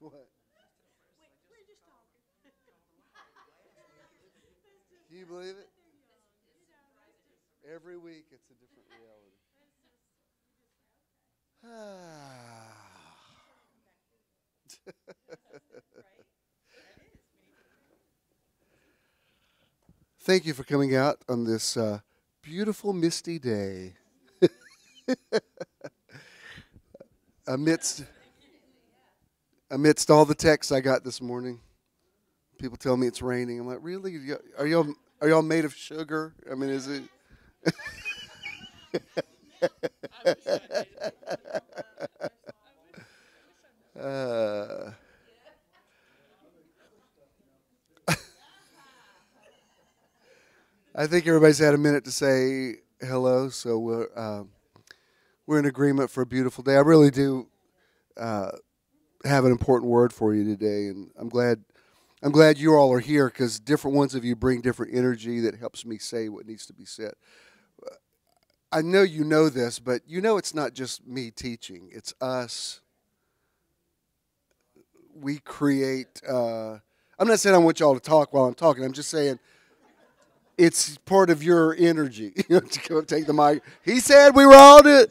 What? We're just talking. Can you believe it? Every week it's a different reality. Thank you for coming out on this beautiful misty day. Amidst all the texts I got this morning, people tell me it's raining. I'm like, really? Are y'all made of sugar? I mean, is it? I think everybody's had a minute to say hello, so we're in agreement for a beautiful day. I really do have an important word for you today, and I'm glad you all are here because different ones of you bring different energy that helps me say what needs to be said. I know you know this, but you know it's not just me teaching. It's us. We create. I'm not saying I want y'all to talk while I'm talking. I'm just saying it's part of your energy. You know, to go take the mic. He said we were all doing.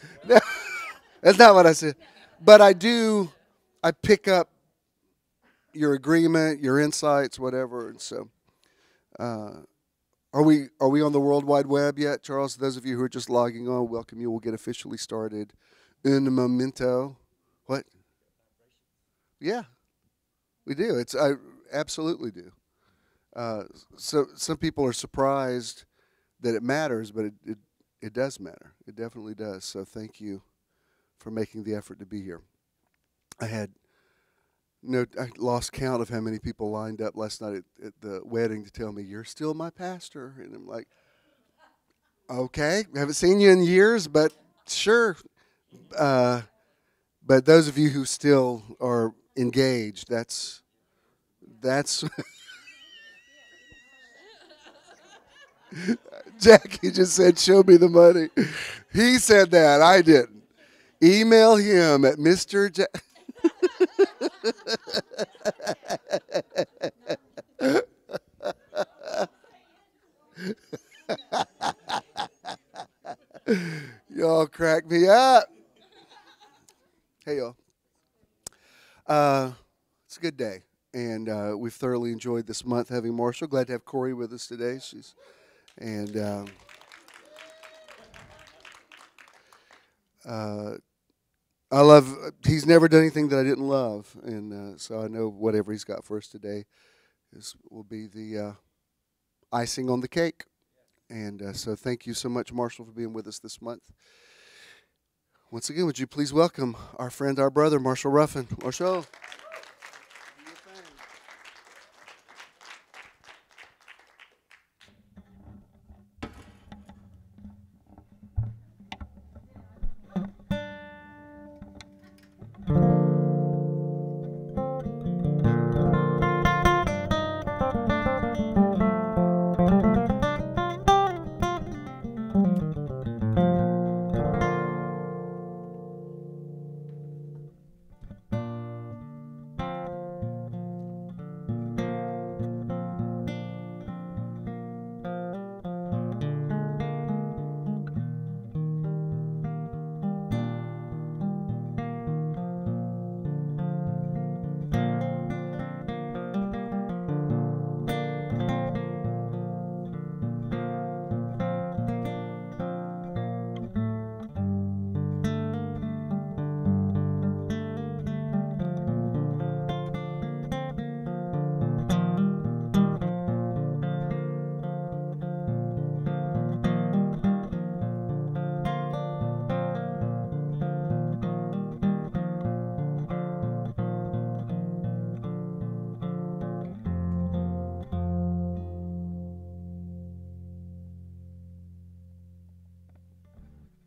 That's not what I said. But I pick up your agreement, your insights, whatever. And so, are we on the World Wide Web yet, Charles? Those of you who are just logging on, welcome you. We'll get officially started in a momento. What? Yeah, we do. I absolutely do. So some people are surprised that it matters, but it does matter. It definitely does. So thank you for making the effort to be here. I lost count of how many people lined up last night at the wedding to tell me, you're still my pastor. And I'm like, okay, I haven't seen you in years, but sure. But those of you who still are engaged, that's Jackie just said, show me the money. He said that. I didn't. Email him at Mr. Y'all crack me up. Hey, y'all. It's a good day, and we've thoroughly enjoyed this month having Marshall. Glad to have Corey with us today. I love. He's never done anything that I didn't love, and so I know whatever he's got for us today will be the icing on the cake. And so thank you so much, Marshall, for being with us this month. Once again, would you please welcome our friend, our brother, Marshall Ruffin. Marshall.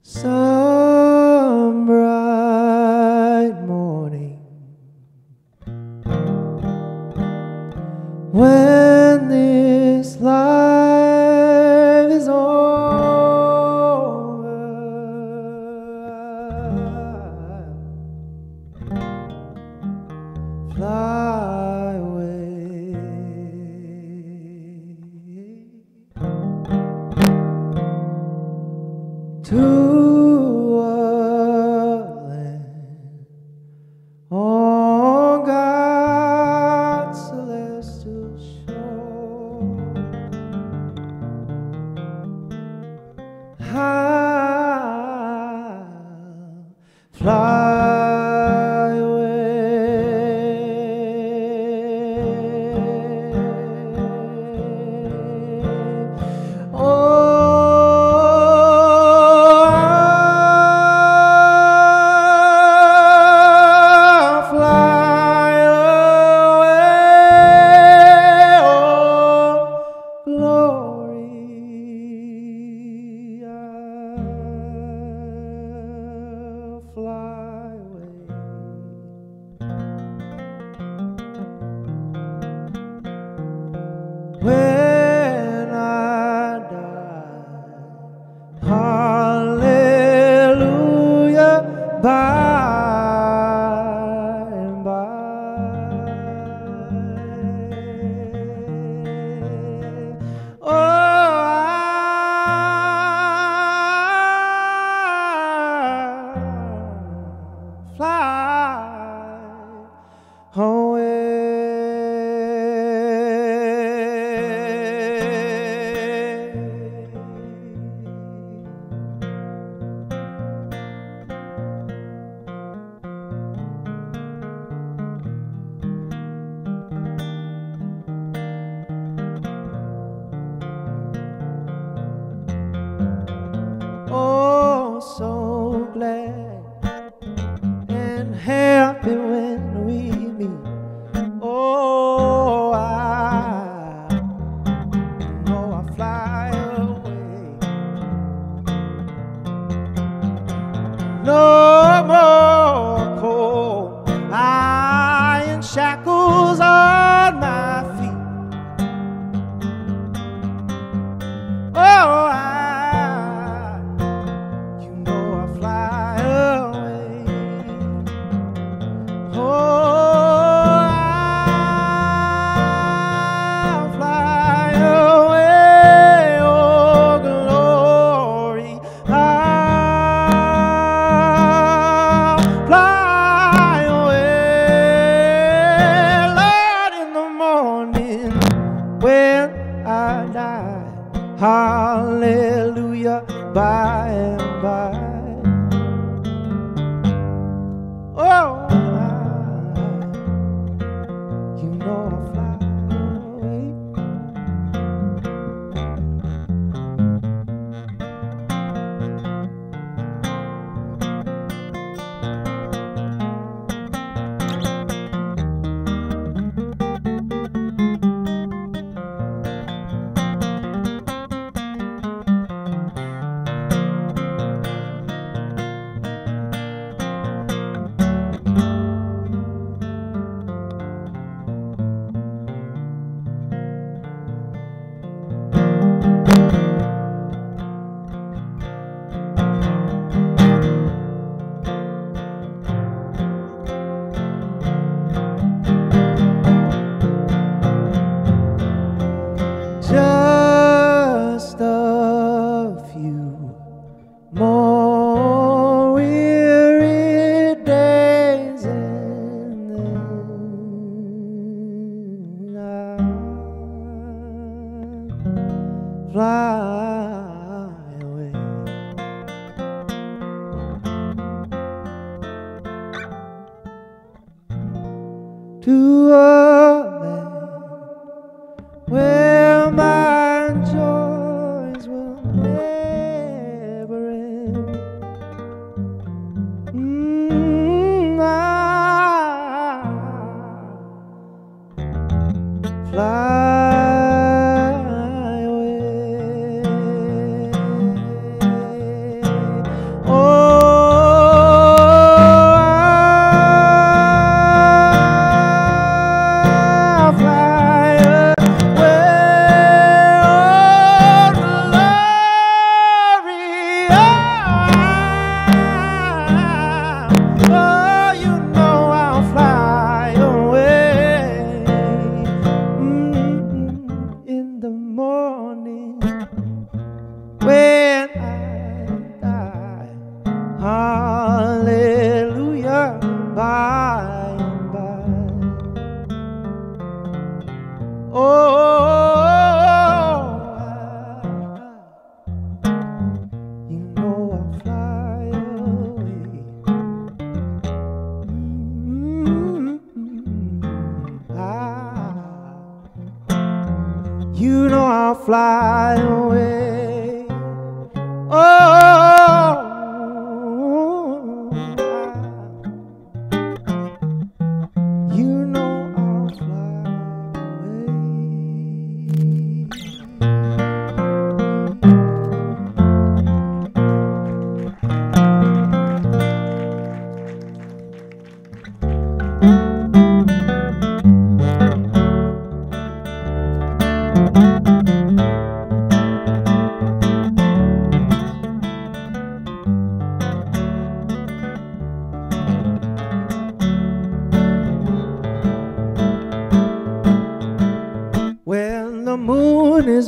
Some bright morning, when this life is over, fly when I die. Hallelujah, by and by. Oh, I fly oh, so glad and happy when we meet. Oh, I know I fly away. No more cold iron shackles on my feet. Oh, you know I fly away. Oh, I'll fly away, oh glory. I'll fly away, Lord, in the morning when I die. Hallelujah, by and by. Oh, you know I fly away. Just a few more weary days and then I'll fly away. To a land where my joys will never end. I'll fly away. Oh, I'll fly away. When I die, hallelujah, by and by. Oh, you know I'll fly away. You know I'll fly away. Oh, you know I'll fly away.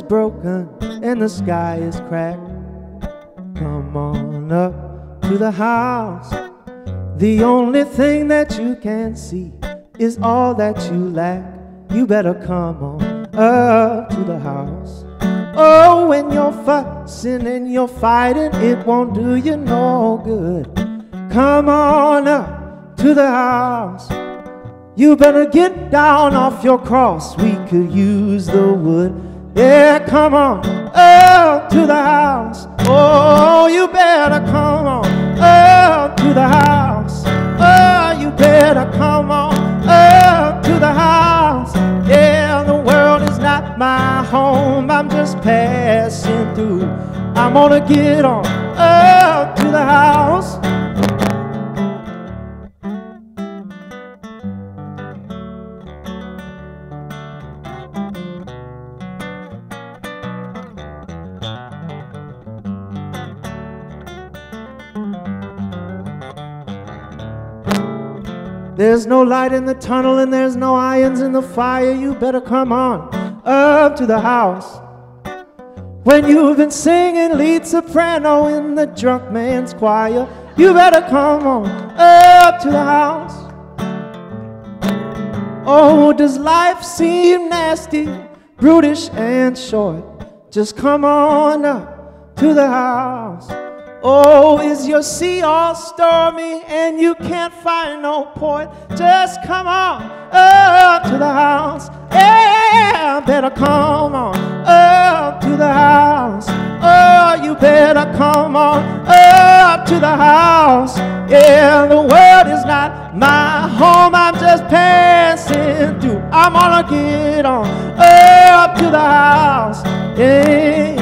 is broken and the sky is cracked. Come on up to the house. The only thing that you can see is all that you lack. You better come on up to the house. Oh, when you're fussing and you're fighting, it won't do you no good. Come on up to the house. You better get down off your cross. We could use the wood. Yeah, come on up to the house. Oh, you better come on up to the house. Oh, you better come on up to the house. Yeah, the world is not my home. I'm just passing through. I'm gonna get on up to the house. There's no light in the tunnel and there's no irons in the fire. You better come on up to the house. When you've been singing lead soprano in the drunk man's choir, you better come on up to the house. Oh, does life seem nasty, brutish and short? Just come on up to the house. Oh, is your sea all stormy and you can't find no port? Just come on up to the house. Yeah, better come on up to the house. Oh, you better come on up to the house. Yeah, the world is not my home. I'm just passing through. I'm gonna get on up to the house. Yeah.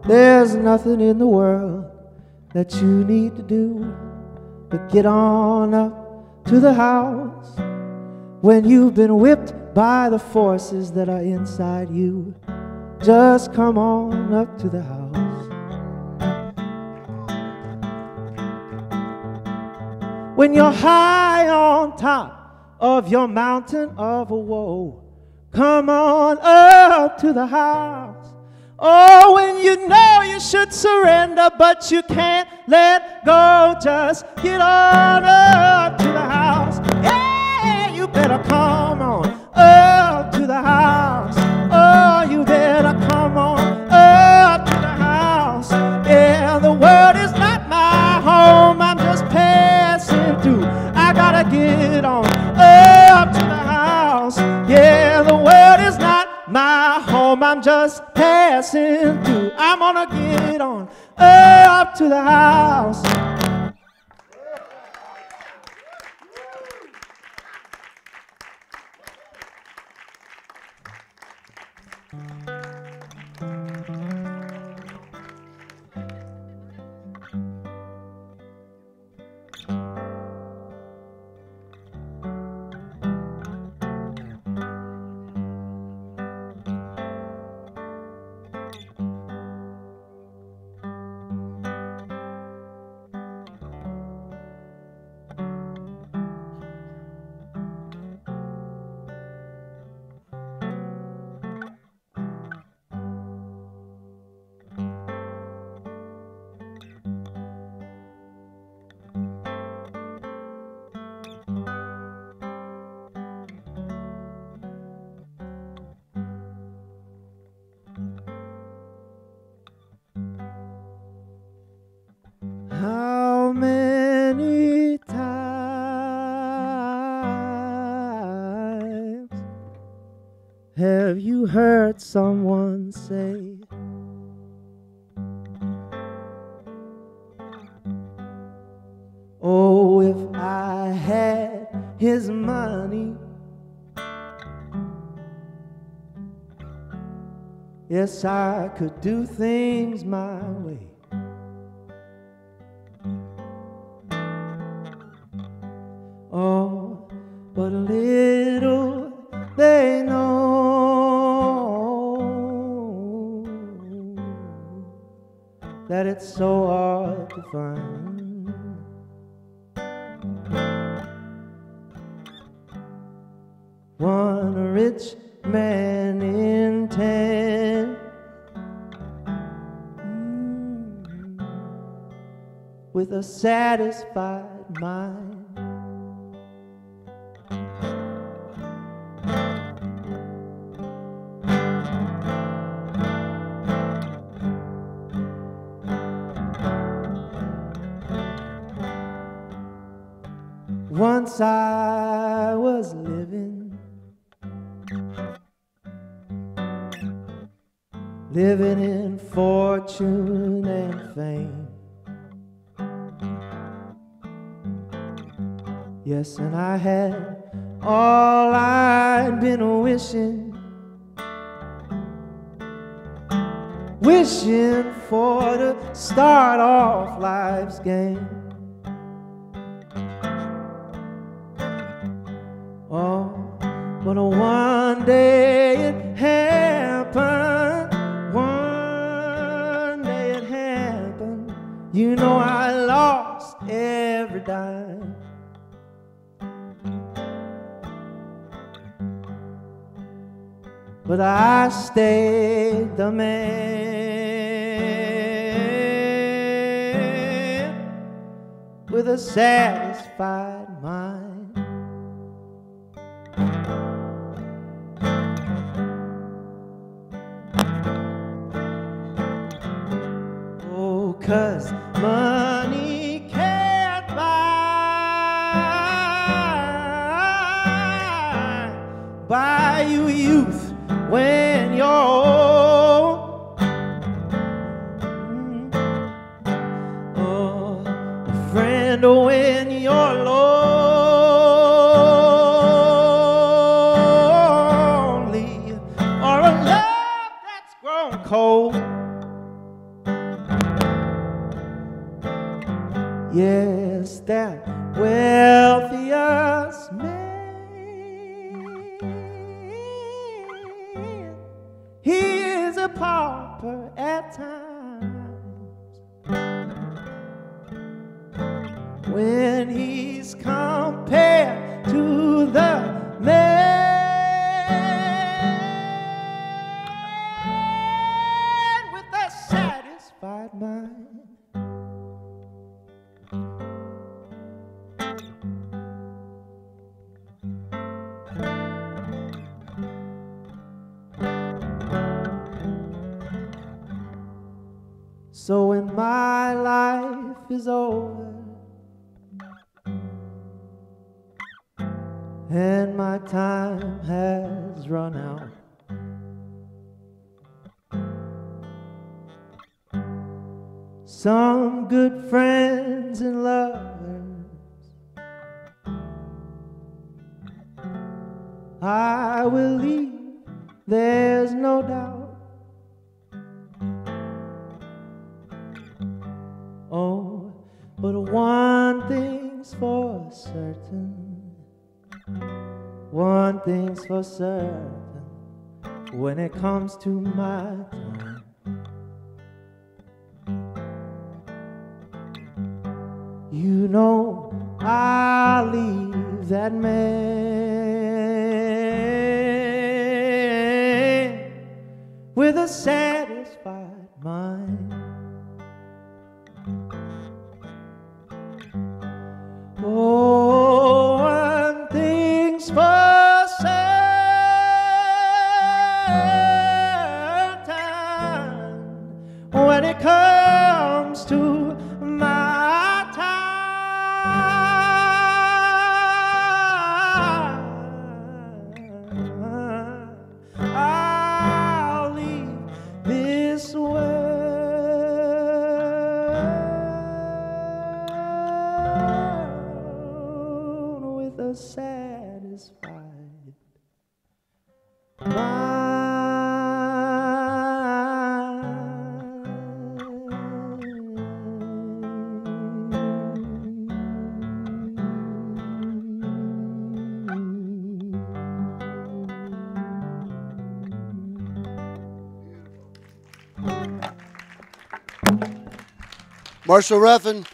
There's nothing in the world that you need to do but get on up to the house. When you've been whipped by the forces that are inside you, just come on up to the house. When you're high on top of your mountain of woe, come on up to the house. Oh, when you know you should surrender, but you can't let go, just get on up to the house. Yeah, you better come on up to the house. Oh, you better come on up to the house. Yeah, the world is not my home. I'm just passing through. I gotta get on up to the house. Yeah, the world is not my home. I'm just passing through. I'm gonna get on up to the house. Have you heard someone say, oh, if I had his money, yes, I could do things my way. Oh, but little they know that it's so hard to find. One rich man in 10 with a satisfied mind. Once I was living in fortune and fame. Yes, and I had all I'd been wishing for to start off life's game. Oh, but one day it happened. One day it happened. You know I lost every dime. But I stayed the man with a satisfied mind. Oh, 'cause money can't buy you youth when you're old. Oh, a friend when you're lonely, or a love that's grown cold. Yes, that wealthiest man, he is a pauper at times when he's compared to the man with a satisfied mind. So when my life is over and my time has run out, some good friends and lovers I will leave, there's no doubt. Oh, but one thing's for certain, one thing's for certain, when it comes to my time, you know I'll leave that man with a satisfied mind. Oh, one thing's for certain, when it comes to my time, Marshall Ruffin.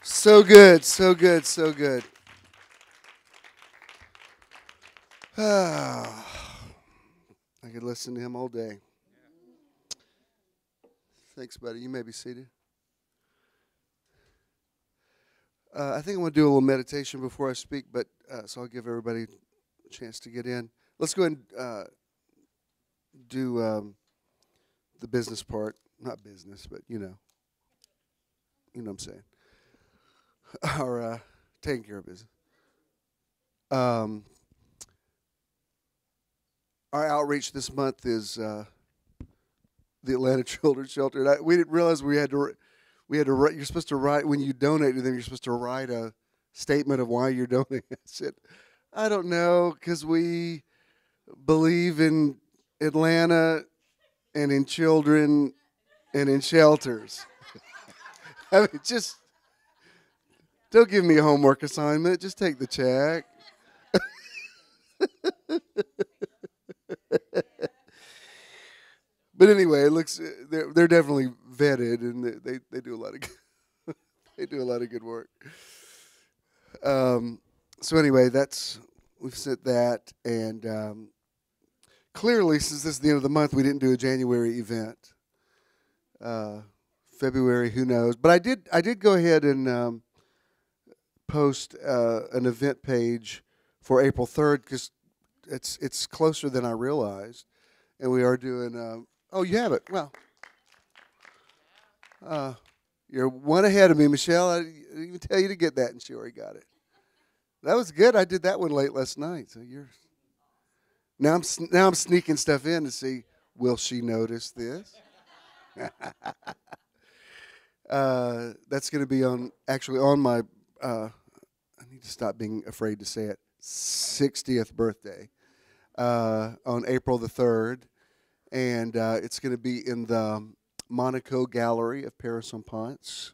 So good, so good, so good. I could listen to him all day. Thanks, buddy. You may be seated. I think I'm going to do a little meditation before I speak, but so I'll give everybody a chance to get in. Let's go ahead and do the business part. Not business, but you know what I'm saying. Or taking care of business. Our outreach this month is the Atlanta Children's Shelter. And we didn't realize we had to write. You're supposed to write when you donate to them. You're supposed to write a statement of why you're donating. I said, I don't know, because we believe in Atlanta and in children and in shelters. I mean, just don't give me a homework assignment. Just take the check. But anyway, it looks they're definitely vetted, and they do a lot of they do a lot of good work. So anyway, we've said that, and clearly, since this is the end of the month, we didn't do a January event. February, who knows? But I did go ahead and post an event page for April 3rd because it's closer than I realized, and we are doing. Oh, you have it. Well, you're one ahead of me, Michelle. I didn't even tell you to get that, and she already got it. That was good. I did that one late last night. So now I'm sneaking stuff in to see, will she notice this? That's going to be on my. I need to stop being afraid to say it. 60th birthday on April the 3rd. And it's going to be in the Monaco Gallery of Paris-en-Prince.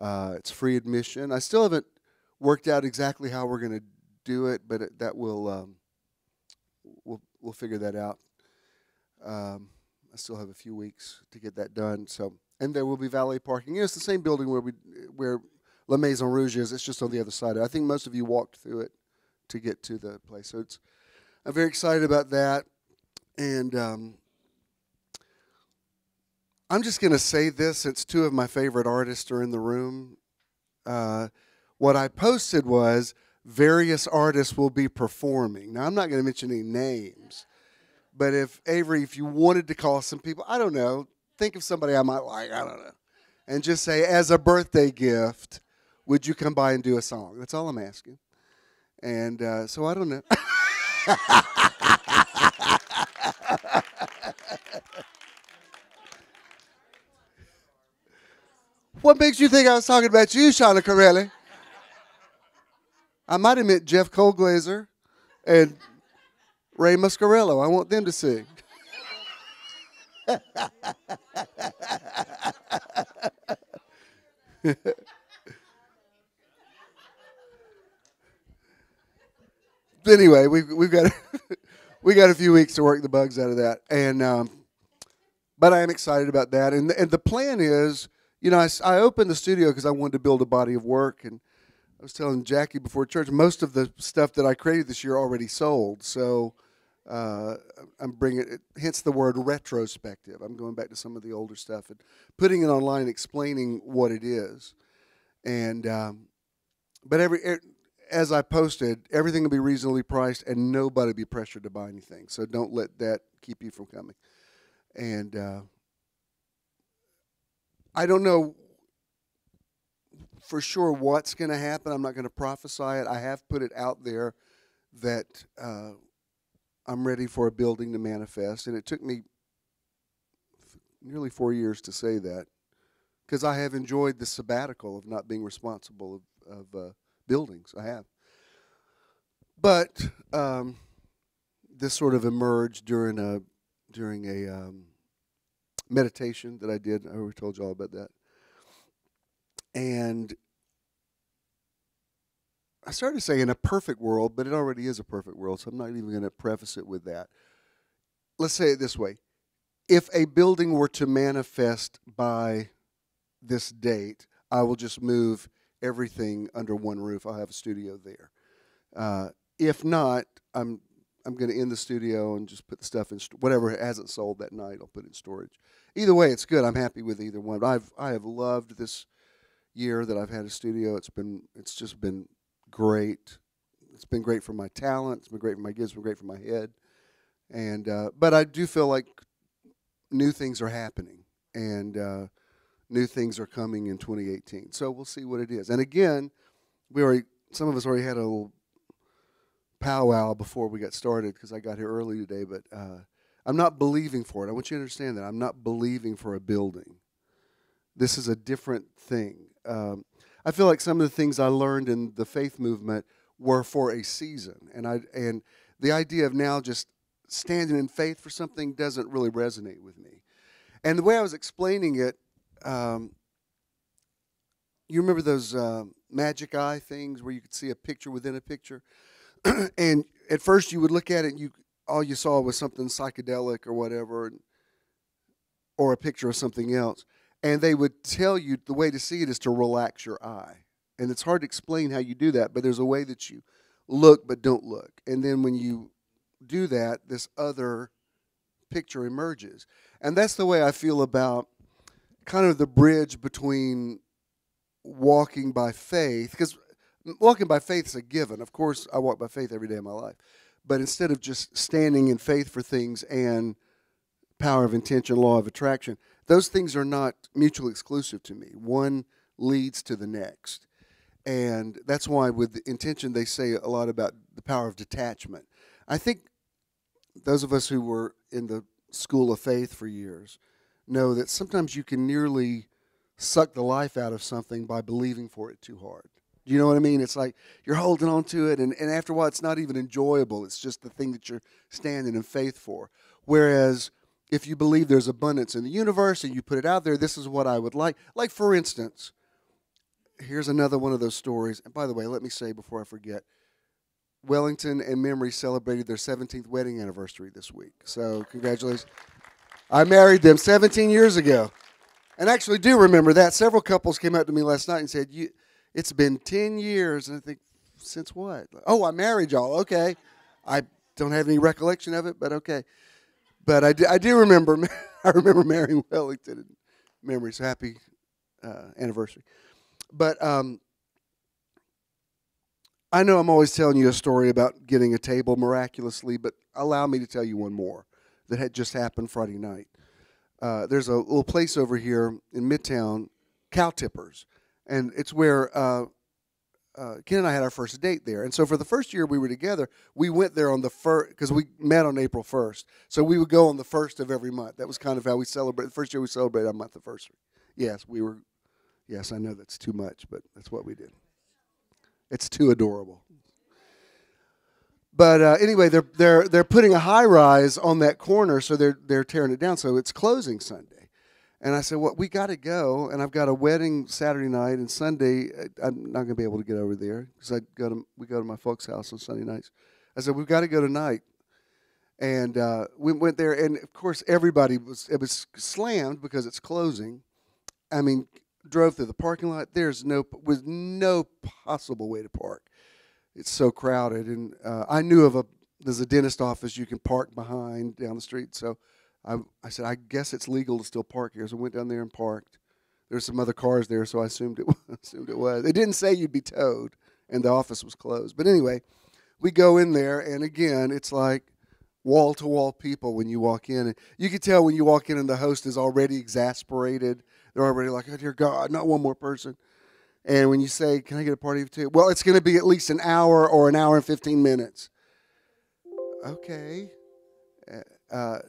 It's free admission. I still haven't worked out exactly how we're going to do it, but that will we'll figure that out. I still have a few weeks to get that done. So, and there will be valet parking. It's the same building where La Maison Rouge is. It's just on the other side. I think most of you walked through it to get to the place. So I'm very excited about that, and. I'm just going to say this since two of my favorite artists are in the room. What I posted was various artists will be performing. Now, I'm not going to mention any names, but if you wanted to call some people, I don't know, think of somebody I might like, I don't know, and just say, as a birthday gift, would you come by and do a song? That's all I'm asking. And so I don't know. What makes you think I was talking about you, Shauna Corelli? I might have meant Jeff Colglazer and Ray Muscarello. I want them to sing. Anyway, we've got we got a few weeks to work the bugs out of that, and but I am excited about that. And the plan is. I opened the studio because I wanted to build a body of work, and I was telling Jackie before church, most of the stuff that I created this year already sold, so I'm bringing it, hence the word retrospective. I'm going back to some of the older stuff and putting it online, explaining what it is, and but as I posted, everything will be reasonably priced, and nobody will be pressured to buy anything, so don't let that keep you from coming, and I don't know for sure what's going to happen. I'm not going to prophesy it. I have put it out there that I'm ready for a building to manifest. And it took me nearly 4 years to say that because I have enjoyed the sabbatical of not being responsible of buildings. I have. But this sort of emerged during a meditation that I did. I already told you all about that. And I started to say in a perfect world, but it already is a perfect world, so I'm not even going to preface it with that. Let's say it this way. if a building were to manifest by this date, I will just move everything under one roof. I'll have a studio there. If not, I'm going to end the studio and just put the stuff in whatever hasn't sold that night. I'll put it in storage. Either way, it's good. I'm happy with either one. I have loved this year that I've had a studio. It's just been great. It's been great for my talent. It's been great for my gifts. It's been great for my head. And but I do feel like new things are happening, and new things are coming in 2018. So we'll see what it is. And again, some of us already had a little powwow before we got started because I got here early today. But I'm not believing for it. I want you to understand that I'm not believing for a building. This is a different thing. I feel like some of the things I learned in the faith movement were for a season, and the idea of now just standing in faith for something doesn't really resonate with me. And the way I was explaining it, you remember those magic eye things where you could see a picture within a picture? And at first you would look at it and all you saw was something psychedelic or whatever, or a picture of something else. And they would tell you the way to see it is to relax your eye. And it's hard to explain how you do that, but there's a way that you look but don't look. And then when you do that, this other picture emerges. And that's the way I feel about kind of the bridge between walking by faith, because walking by faith is a given. Of course, I walk by faith every day of my life. But instead of just standing in faith for things and power of intention, law of attraction, those things are not mutually exclusive to me. One leads to the next. And that's why with the intention they say a lot about the power of detachment. I think those of us who were in the school of faith for years know that sometimes you can nearly suck the life out of something by believing for it too hard. Do you know what I mean? It's like you're holding on to it, and after a while it's not even enjoyable. It's just the thing that you're standing in faith for. Whereas if you believe there's abundance in the universe and you put it out there, this is what I would like. Like, for instance, here's another one of those stories. And by the way, let me say before I forget, Wellington and Memory celebrated their 17th wedding anniversary this week. So congratulations. I married them 17 years ago. And I actually do remember that. Several couples came up to me last night and said, it's been 10 years. And I think, since what? Oh, I married y'all. Okay. I don't have any recollection of it, but okay. But I do remember, I remember marrying Wellington and Memory. So happy anniversary. But I know I'm always telling you a story about getting a table miraculously, but allow me to tell you one more that had just happened Friday night. There's a little place over here in Midtown, Cow Tippers, and it's where Ken and I had our first date there. And so for the first year we were together, we went there on the first, because we met on April 1st. So we would go on the 1st of every month. That was kind of how we celebrated. The first year we celebrated our month anniversary. Yes, yes, I know that's too much, but that's what we did. It's too adorable. But anyway, they're putting a high rise on that corner, so they're tearing it down. So it's closing Sunday, and I said, "Well, we got to go." And I've got a wedding Saturday night, and Sunday I'm not going to be able to get over there because we go to my folks' house on Sunday nights. I said, "We've got to go tonight," and we went there, and of course it was slammed because it's closing. I mean, drove through the parking lot. Was no possible way to park. It's so crowded, and I knew there's a dentist office you can park behind down the street. So I said, I guess it's legal to still park here. So I went down there and parked. There's some other cars there, so I assumed it was. It didn't say you'd be towed, and the office was closed. But anyway, we go in there, and again, it's like wall-to-wall people when you walk in. And you can tell when you walk in and the host is already exasperated. They're already like, oh, dear God, not one more person. And when you say, can I get a party of two? Well, it's going to be at least an hour or an hour and 15 minutes. Okay. I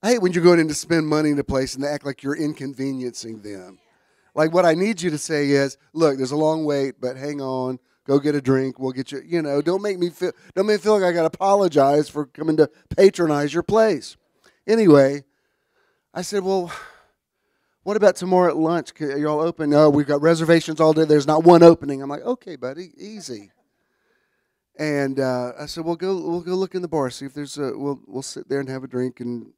hate when you're going in to spend money in a place and they act like you're inconveniencing them. Like, what I need you to say is, look, there's a long wait, but hang on. Go get a drink. We'll get you, don't make me feel like I got to apologize for coming to patronize your place. Anyway, I said, well, what about tomorrow at lunch? Are you all open? No, we've got reservations all day. There's not one opening. I'm like, okay, buddy, easy. And I said, we'll go look in the bar, see if there's we'll sit there and have a drink and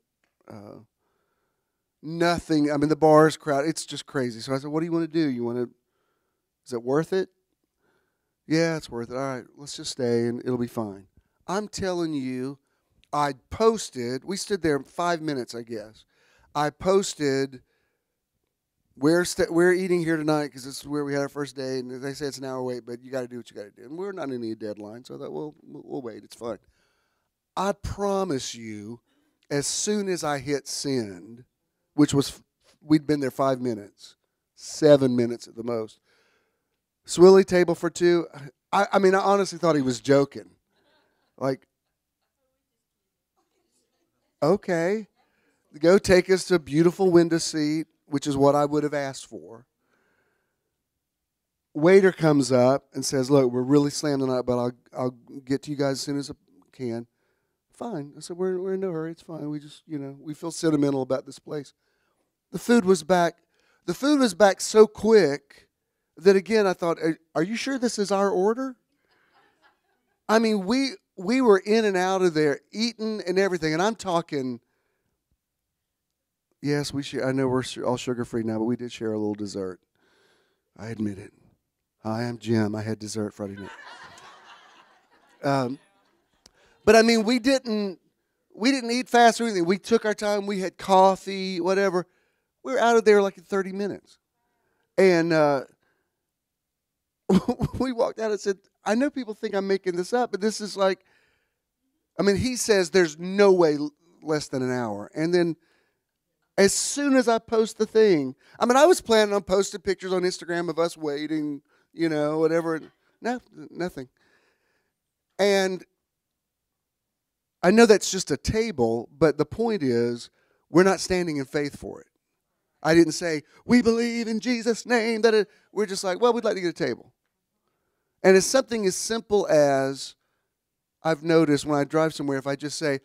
Nothing. I mean, the bar is crowded. It's just crazy. So I said, what do you want to do? Is it worth it? Yeah, it's worth it. All right, let's just stay and it'll be fine. I'm telling you, I posted, we stood there 5 minutes, I guess. I posted, we're eating here tonight because this is where we had our first date, and they say it's an hour wait, but you got to do what you got to do. And we're not in any deadline, so I thought, well, we'll wait. It's fine. I promise you, as soon as I hit send, which was, we'd been there 5 minutes, 7 minutes at the most. Swilley, table for two. I mean, I honestly thought he was joking. Like, okay, go take us to a beautiful window seat, which is what I would have asked for. Waiter comes up and says, look, we're really slammed tonight, but I'll get to you guys as soon as I can. Fine. I said, we're in no hurry. It's fine. We just, we feel sentimental about this place. The food was back. The food was back so quick that, again, I thought, are you sure this is our order? I mean, we were in and out of there, eating and everything, and I'm talking, yes, I know we're all sugar-free now, but we did share a little dessert. I admit it. Hi, I'm Jim. I had dessert Friday night. But, I mean, we didn't eat fast or anything. We took our time. We had coffee, whatever. We were out of there like in 30 minutes. And we walked out and said, I know people think I'm making this up, but this is like, I mean, he says there's no way less than an hour. And then as soon as I post the thing, I mean, I was planning on posting pictures on Instagram of us waiting, whatever. No, nothing. And I know that's just a table, but the point is we're not standing in faith for it. I didn't say, we believe in Jesus' name. We're just like, well, we'd like to get a table. And it's something as simple as I've noticed when I drive somewhere, if I just say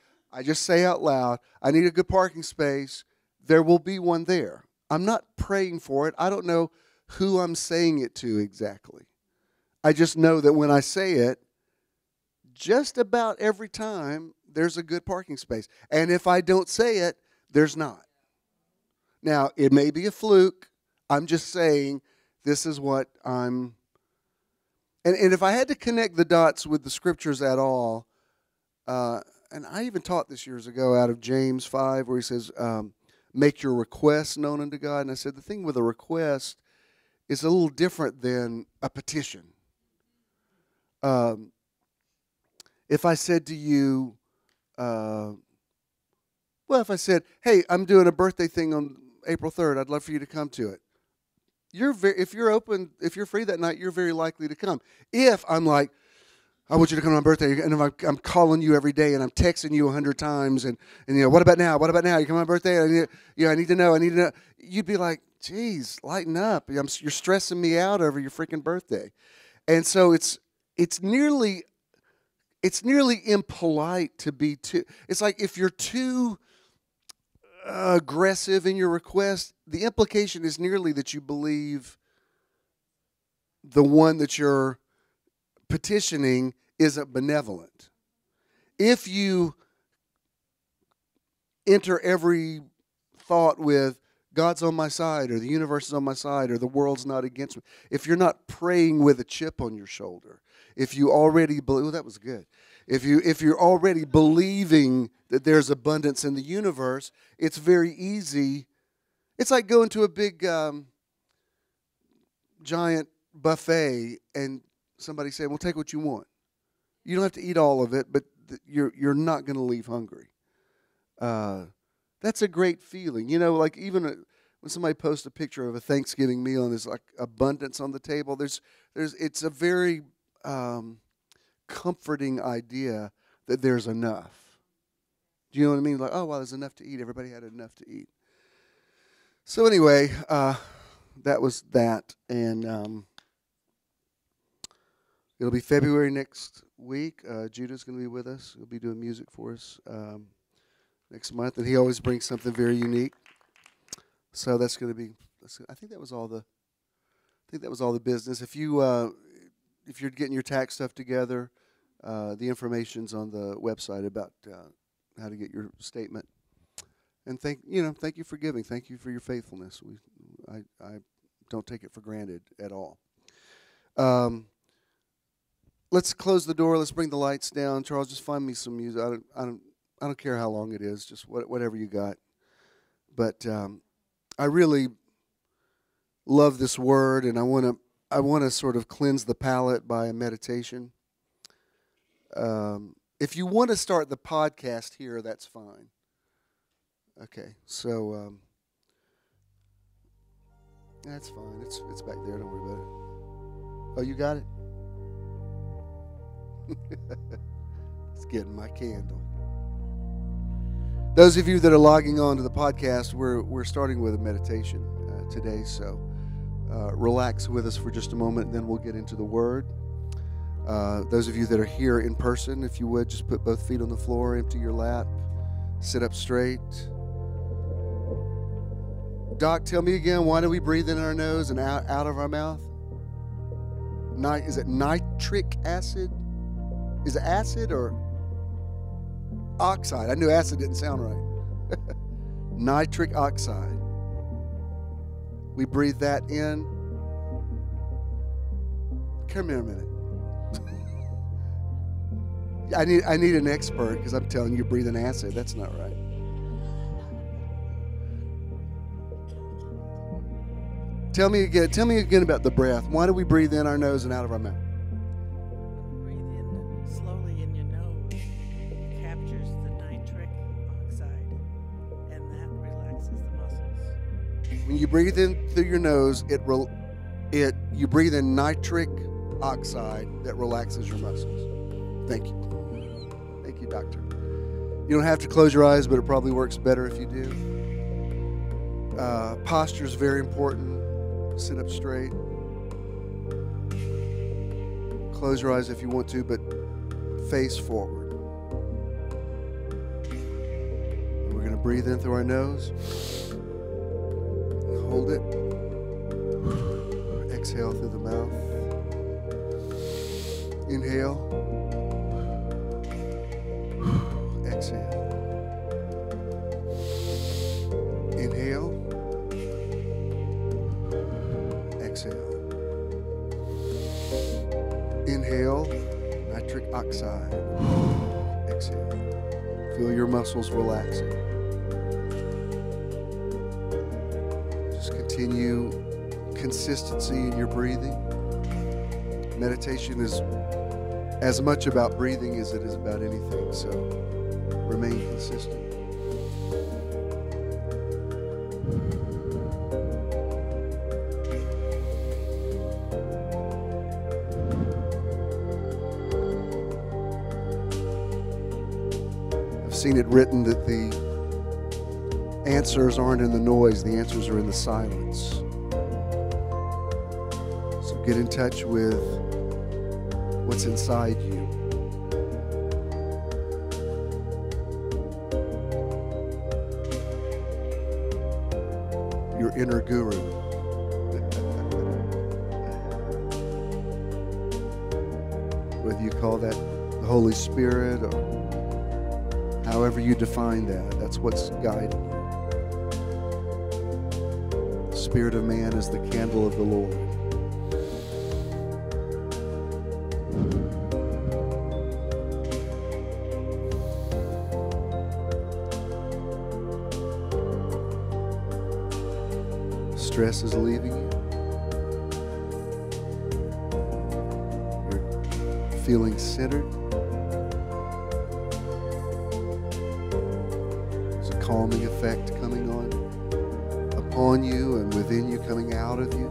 out loud, I need a good parking space, there will be one there. I'm not praying for it. I don't know who I'm saying it to exactly. I just know that when I say it, just about every time there's a good parking space. And if I don't say it, there's not. Now, it may be a fluke. I'm just saying this is what I'm... And if I had to connect the dots with the scriptures at all, and I even taught this years ago out of James 5 where he says, make your requests known unto God. And I said the thing with a request is a little different than a petition. If I said to you, if I said, hey, I'm doing a birthday thing on April 3rd, I'd love for you to come to it. If you're free that night, you're very likely to come. If I'm like, I want you to come to my birthday, and if I'm calling you every day and I'm texting you 100 times, and what about now? What about now? You come to my birthday? I need to know. You'd be like, geez, lighten up. You're stressing me out over your freaking birthday. And so it's nearly impolite to be too. It's like if you're too aggressive in your request, the implication is nearly that you believe the one that you're petitioning isn't benevolent. If you enter every thought with God's on my side, or the universe is on my side, or the world's not against me, if you're not praying with a chip on your shoulder, if you already believe, that was good. If you're already believing that there's abundance in the universe, it's very easy. It's like going to a big giant buffet and somebody saying, well, take what you want. You don't have to eat all of it, but you're not going to leave hungry. That's a great feeling. Like even when somebody posts a picture of a Thanksgiving meal and there's like abundance on the table, it's a very comforting idea that there's enough. Do you know what I mean? Like, oh, well, there's enough to eat. Everybody had enough to eat. So anyway, that was that. And it'll be February next week. Judah's going to be with us. He'll be doing music for us next month. And he always brings something very unique. So that's going to be, I think that was all the business. If you're getting your tax stuff together, the information's on the website about how to get your statement. And thank you for giving. Thank you for your faithfulness. I don't take it for granted at all. Let's close the door. Let's bring the lights down. Charles, just find me some music. I don't care how long it is. Just whatever you got. But I really love this word, and I want to sort of cleanse the palate by a meditation. If you want to start the podcast here, that's fine. Okay, so that's fine. It's back there. Don't worry about it. Oh, you got it? It's getting my candle. Those of you that are logging on to the podcast, we're starting with a meditation today. So relax with us for just a moment, and then we'll get into the Word. Those of you that are here in person, if you would, just put both feet on the floor, empty your lap, sit up straight. Doc, tell me again, why do we breathe in our nose and out of our mouth? Is it nitric acid? Is it acid or oxide? I knew acid didn't sound right. Nitric oxide. We breathe that in. Come here a minute. I need an expert, because I'm telling you, you're breathing acid. That's not right. Tell me again about the breath. Why do we breathe in our nose and out of our mouth? Breathe in slowly in your nose. It captures the nitric oxide, and that relaxes the muscles. When you breathe in through your nose, you breathe in nitric oxide that relaxes your muscles. Thank you. Thank you, doctor. You don't have to close your eyes, but it probably works better if you do. Posture is very important. Sit up straight. Close your eyes if you want to, but face forward. We're going to breathe in through our nose. Hold it. Exhale through the mouth. Inhale. Exhale. Inhale. Exhale. Inhale, nitric oxide. Exhale. Feel your muscles relaxing. Just continue consistency in your breathing. Meditation is as much about breathing as it is about anything, so remain consistent. Seen it written that the answers aren't in the noise, the answers are in the silence. So get in touch with what's inside you. Your inner guru. Whether you call that the Holy Spirit or however you define that, that's what's guiding you. The spirit of man is the candle of the Lord. Stress is leaving you. You're feeling centered. Calming effect coming on upon you and within you, coming out of you.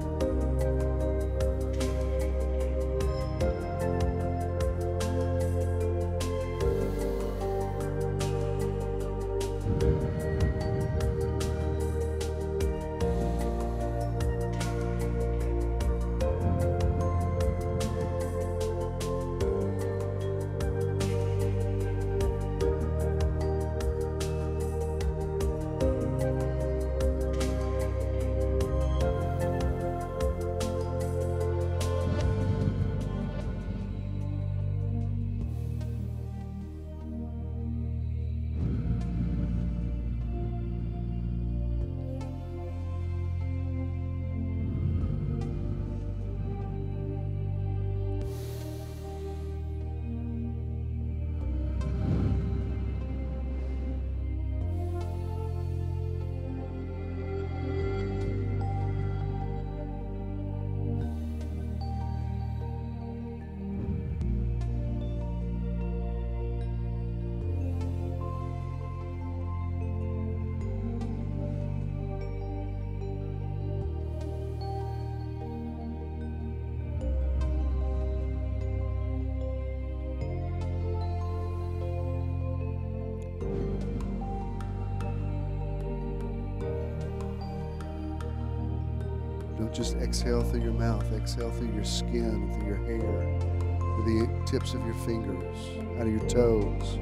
just exhale through your mouth, exhale through your skin, through your hair, through the tips of your fingers, out of your toes,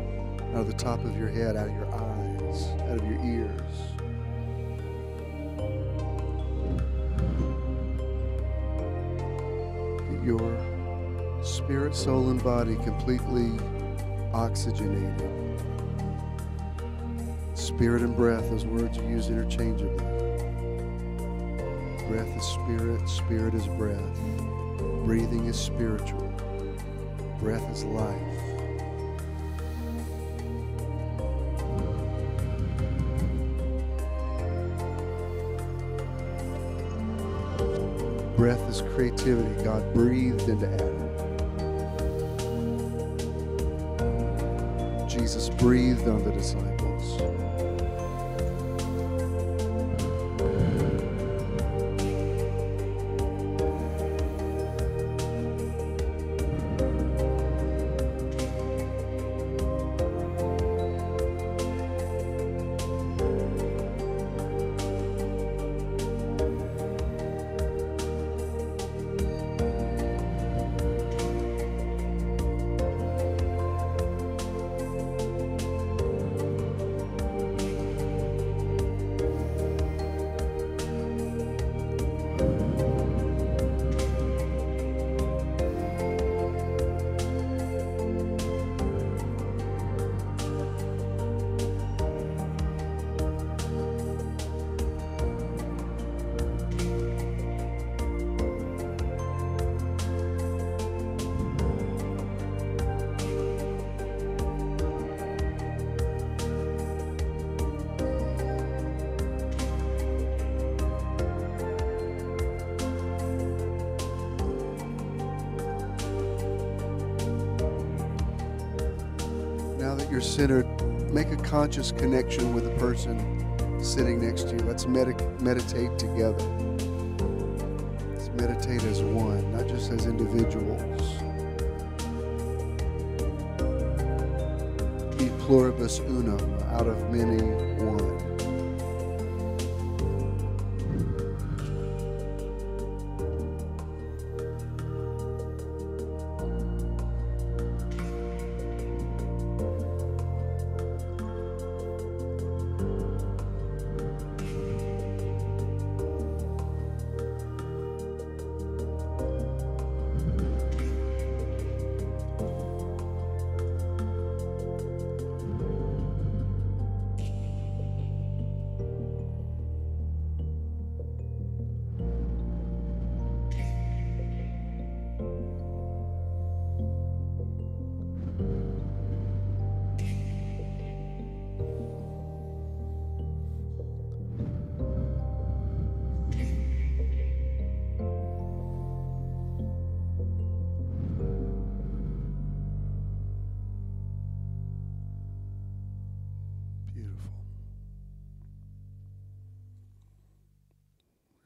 out of the top of your head, out of your eyes, out of your ears. Get your spirit, soul, and body completely oxygenated. Spirit and breath, those words are used interchangeably. Breath is spirit, spirit is breath. Breathing is spiritual. Breath is life. Breath is creativity. God breathed into Adam. Jesus breathed on the disciples. Now that you're centered, make a conscious connection with the person sitting next to you. Let's meditate together. Let's meditate as one, not just as individuals. E pluribus unum, out of many, one.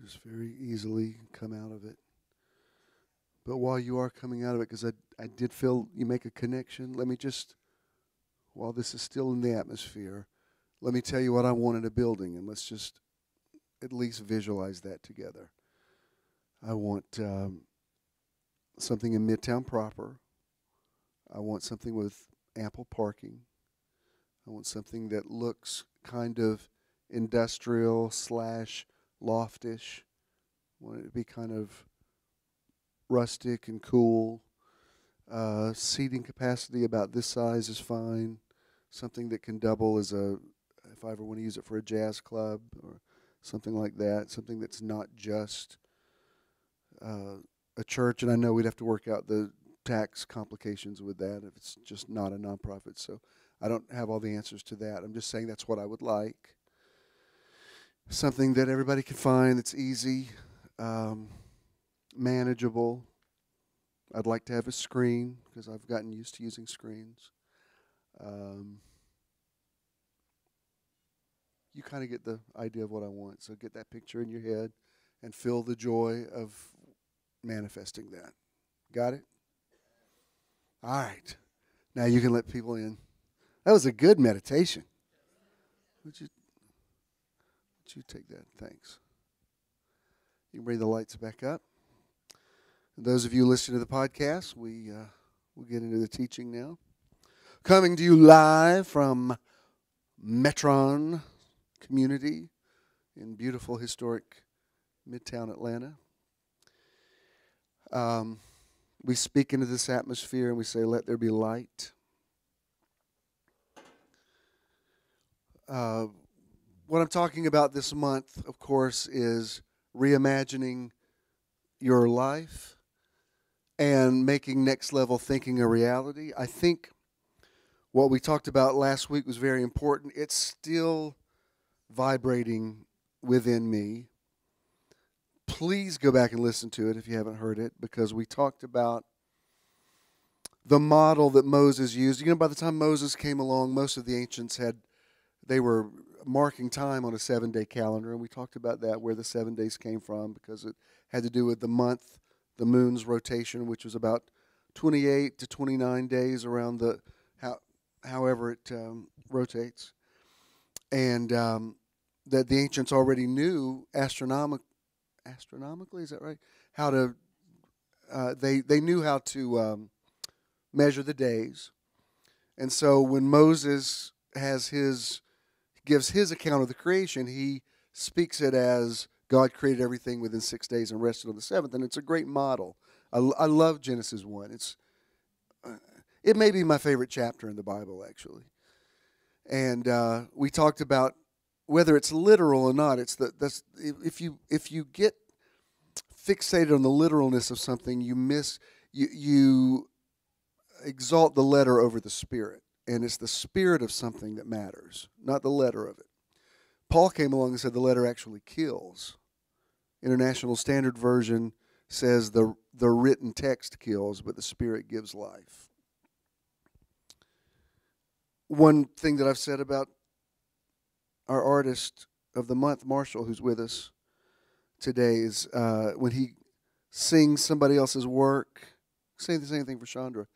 Just very easily come out of it. But while you are coming out of it, because I did feel you make a connection, let me just, while this is still in the atmosphere, let me tell you what I want in a building, and let's just at least visualize that together. I want something in Midtown proper. I want something with ample parking. I want something that looks kind of industrial / loftish. I want it to be kind of rustic and cool. Seating capacity about this size is fine. Something that can double as if I ever want to use it for a jazz club or something like that. Something that's not just a church. And I know we'd have to work out the tax complications with that if it's just not a nonprofit. So I don't have all the answers to that. I'm just saying that's what I would like. Something that everybody can find that's easy, manageable. I'd like to have a screen because I've gotten used to using screens. You kind of get the idea of what I want. So get that picture in your head and feel the joy of manifesting that. Got it? All right. Now you can let people in. That was a good meditation. Would you take that? Thanks. You can bring the lights back up. Those of you listening to the podcast, we'll get into the teaching now. Coming to you live from Metron community in beautiful, historic Midtown Atlanta. We speak into this atmosphere and we say, let there be light. What I'm talking about this month, of course, is reimagining your life and making next level thinking a reality. I think what we talked about last week was very important. It's still vibrating within me. Please go back and listen to it if you haven't heard it, because we talked about the model that Moses used. You know, by the time Moses came along, most of the ancients they were marking time on a 7-day calendar, and we talked about that, where the 7 days came from, because it had to do with the month, the moon's rotation, which was about 28 to 29 days around however it rotates, and that the ancients already knew astronomically, is that right? How to they knew how to measure the days, and so when Moses gives his account of the creation, he speaks it as God created everything within 6 days and rested on the seventh, and it's a great model. I love Genesis 1. It may be my favorite chapter in the Bible, actually. And we talked about whether it's literal or not. If you get fixated on the literalness of something, you exalt the letter over the spirit, and it's the spirit of something that matters, not the letter of it. Paul came along and said the letter actually kills. International Standard Version says the written text kills, but the spirit gives life. One thing that I've said about our artist of the month, Marshall, who's with us today, is when he sings somebody else's work, say the same thing for Chandra,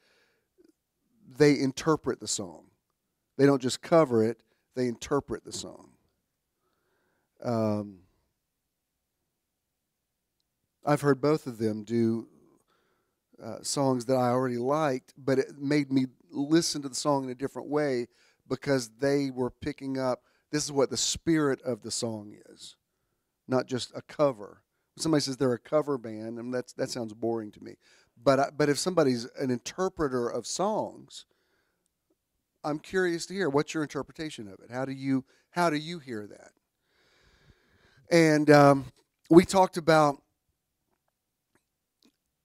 they interpret the song. They don't just cover it, they interpret the song. I've heard both of them do songs that I already liked, but it made me listen to the song in a different way because they were picking up, this is what the spirit of the song is, not just a cover. When somebody says they're a cover band, and that sounds boring to me. But if somebody's an interpreter of songs, I'm curious to hear, what's your interpretation of it? How do you hear that? And we talked about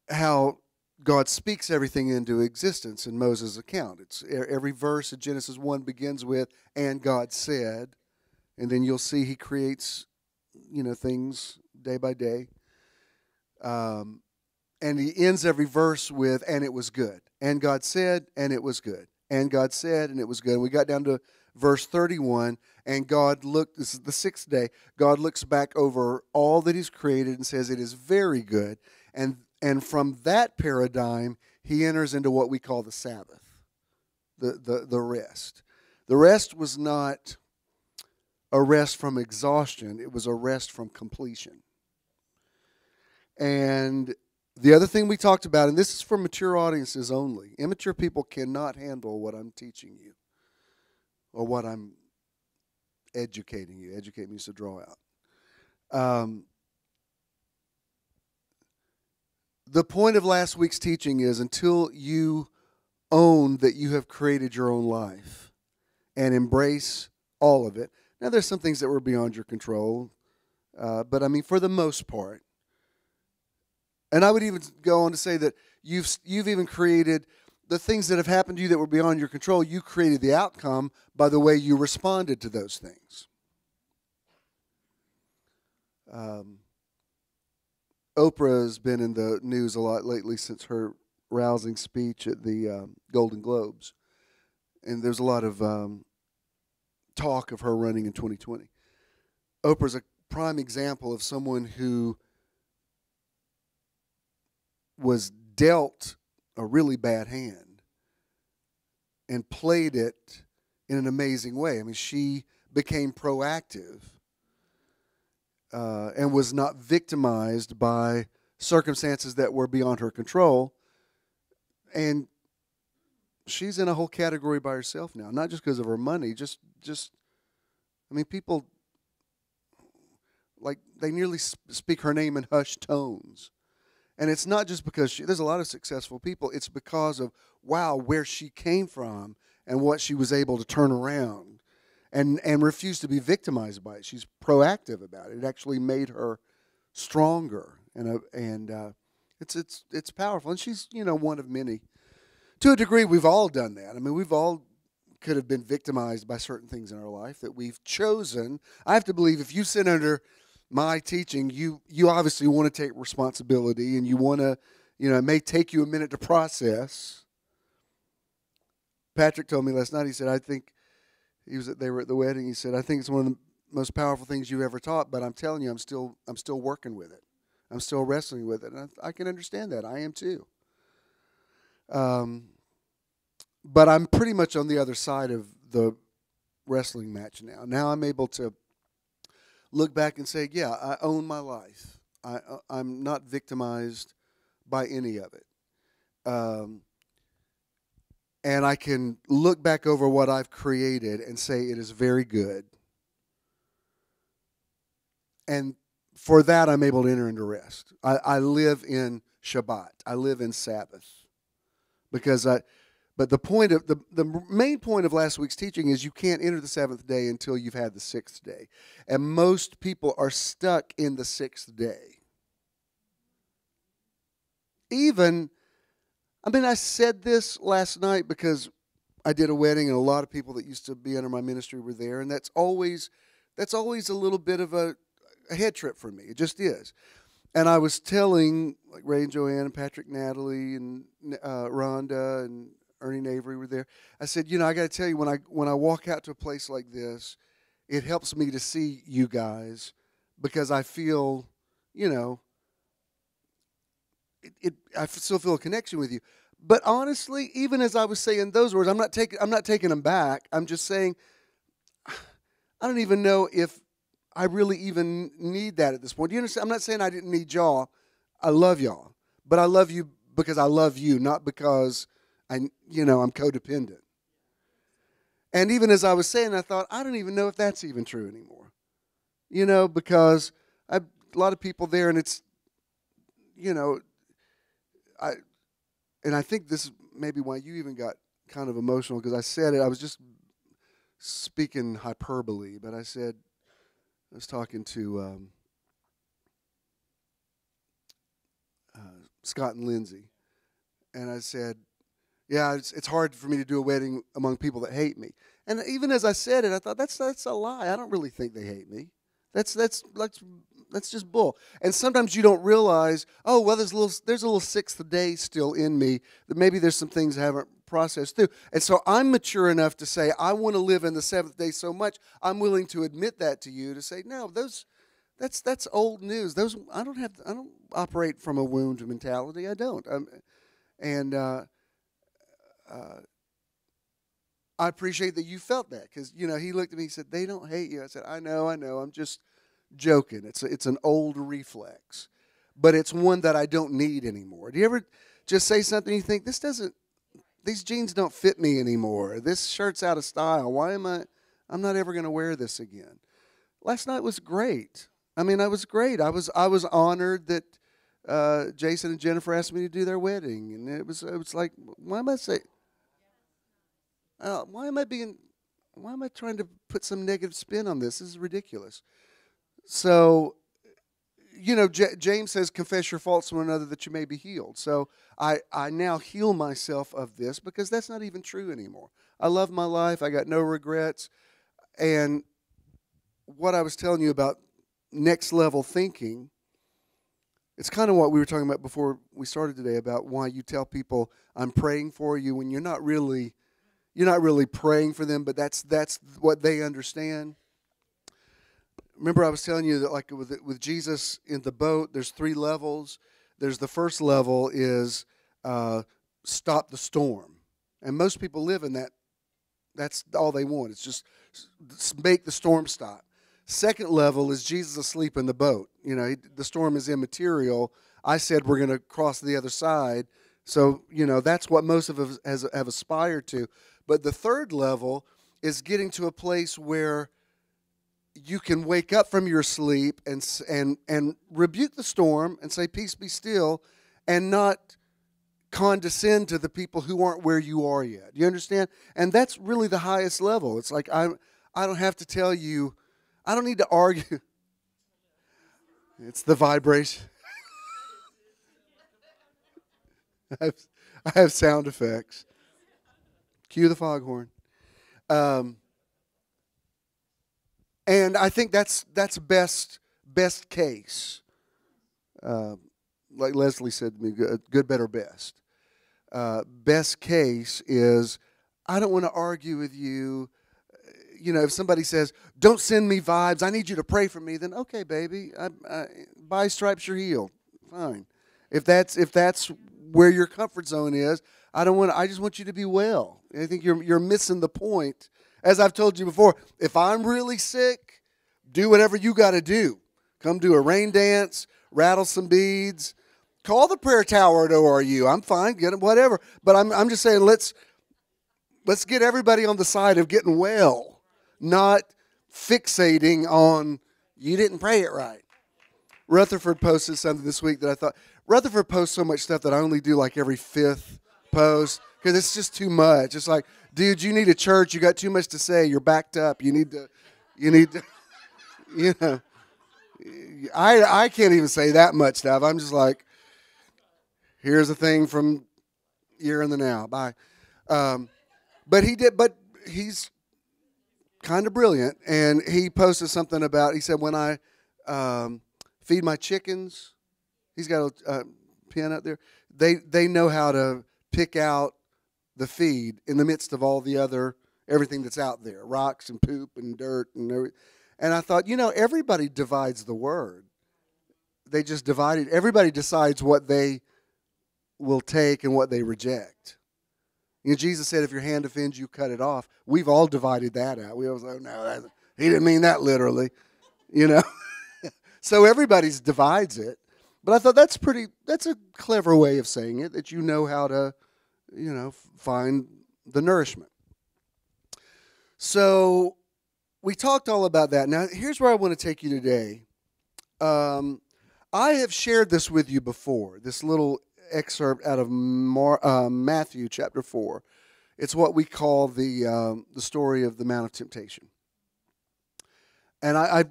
how God speaks everything into existence in Moses' account. It's every verse of Genesis 1 begins with, and God said, and then you'll see he creates, things day by day. And he ends every verse with, and it was good. And God said, and it was good. And God said, and it was good. And we got down to verse 31, and God looked, this is the 6th day, God looks back over all that he's created and says it is very good. And from that paradigm, he enters into what we call the Sabbath, the rest. The rest was not a rest from exhaustion. It was a rest from completion. And the other thing we talked about, and this is for mature audiences only, immature people cannot handle what I'm teaching you or what I'm educating you. Educate means to draw out. The point of last week's teaching is until you own that you have created your own life and embrace all of it. Now, there's some things that were beyond your control, but I mean, for the most part. And I would even go on to say that you've even created the things that have happened to you that were beyond your control. You created the outcome by the way you responded to those things. Oprah has been in the news a lot lately since her rousing speech at the Golden Globes. And there's a lot of talk of her running in 2020. Oprah's a prime example of someone who was dealt a really bad hand and played it in an amazing way. I mean, she became proactive and was not victimized by circumstances that were beyond her control. And she's in a whole category by herself now, not just because of her money. I mean, people, like, they nearly speak her name in hushed tones. And it's not just because there's a lot of successful people. It's because of, wow, where she came from and what she was able to turn around and refuse to be victimized by it. She's proactive about it. It actually made her stronger. And it's powerful. And she's, one of many. To a degree, we've all done that. I mean, we've all could have been victimized by certain things in our life that we've chosen. I have to believe if you sit under my teaching, you obviously want to take responsibility, and you want to, it may take you a minute to process. Patrick told me last night, he said, I think, they were at the wedding, he said, I think it's one of the most powerful things you've ever taught, but I'm telling you, I'm still working with it. I'm still wrestling with it, and I can understand that. I am too. But I'm pretty much on the other side of the wrestling match now. Now I'm able to look back and say, yeah, I own my life. I'm not victimized by any of it. And I can look back over what I've created and say it is very good. And for that, I'm able to enter into rest. I live in Shabbat. I live in Sabbath. But the main point of last week's teaching is you can't enter the seventh day until you've had the sixth day. And most people are stuck in the sixth day. I said this last night because I did a wedding and a lot of people that used to be under my ministry were there, and that's always a little bit of a head trip for me. It just is. And I was telling, like, Ray and Joanne and Patrick, Natalie, and Rhonda and Ernie and Avery were there. I said, I got to tell you, when I walk out to a place like this, it helps me to see you guys because I feel, I still feel a connection with you. But honestly, even as I was saying those words, I'm not taking them back. I'm just saying, I don't even know if I really even need that at this point. Do you understand? I'm not saying I didn't need y'all. I love y'all. But I love you because I love you, not because I'm codependent. And even as I was saying, I thought, I don't even know if that's even true anymore. Because a lot of people there, and it's, I think this is maybe why you even got kind of emotional, because I said it. I was just speaking hyperbole, but I was talking to Scott and Lindsay, and I said, yeah, it's hard for me to do a wedding among people that hate me. And even as I said it, I thought, that's a lie. I don't really think they hate me. That's just bull. And sometimes you don't realize, oh, well, there's a little sixth day still in me, that maybe there's some things I haven't processed through. And so I'm mature enough to say, I want to live in the seventh day so much, I'm willing to admit that to you, to say, no, that's old news. I don't operate from a wound mentality. I don't. I appreciate that you felt that, because he looked at me, he said, they don't hate you. I said, I know, I'm just joking. It's an old reflex, but it's one that I don't need anymore. Do you ever just say something you think, these jeans don't fit me anymore, this shirt's out of style, I'm not ever going to wear this again? Last night was great. I was great. I was honored that Jason and Jennifer asked me to do their wedding, and it was like, why am I trying to put some negative spin on this? This is ridiculous. So, James says, confess your faults to one another that you may be healed. So I now heal myself of this, because that's not even true anymore. I love my life. I got no regrets. And what I was telling you about next level thinking, it's kind of what we were talking about before we started today, about why you tell people I'm praying for you when you're not really praying for them, but that's what they understand. Remember, I was telling you that, like, with Jesus in the boat, there's 3 levels. There's the first level is stop the storm, and most people live in that. That's all they want. It's just make the storm stop. Second level is Jesus asleep in the boat. The storm is immaterial. I said we're going to cross to the other side. So, that's what most of us have aspired to. But the third level is getting to a place where you can wake up from your sleep and rebuke the storm and say, peace be still, and not condescend to the people who aren't where you are yet. You understand? And that's really the highest level. It's like I don't have to tell you, I don't need to argue. It's the vibration. I have sound effects. Cue the foghorn. And I think that's best case. Like Leslie said to me, good, better, best. Best case is I don't want to argue with you. If somebody says, don't send me vibes, I need you to pray for me, then okay, baby, by stripes you're healed. Fine. If that's where your comfort zone is, I just want you to be well. I think you're missing the point. As I've told you before, if I'm really sick, do whatever you got to do. Come do a rain dance, rattle some beads, call the prayer tower at ORU. I'm fine, get it, whatever. But I'm just saying, let's get everybody on the side of getting well, not fixating on you didn't pray it right. Rutherford posted something this week that I thought, Rutherford posts so much stuff that I only do like every fifth post because it's just too much. It's like, dude, you need a church. You got too much to say. You're backed up. You need to, I can't even say that much stuff. I'm just like, here's a thing from Year in the Now. Bye. But he's kind of brilliant. And he posted something about, he said, when I feed my chickens, he's got a pen up there, they know how to pick out the feed in the midst of all the everything that's out there, rocks and poop and dirt and everything. And I thought, everybody divides the word. They just divide it. Everybody decides what they will take and what they reject. Jesus said, if your hand offends you, cut it off. We've all divided that out. We always say, no, he didn't mean that literally, So everybody divides it. But I thought that's a clever way of saying it, that you know how to, find the nourishment. So we talked all about that. Now, here's where I want to take you today. I have shared this with you before, this little excerpt out of Matthew chapter 4. It's what we call the story of the Mount of Temptation. And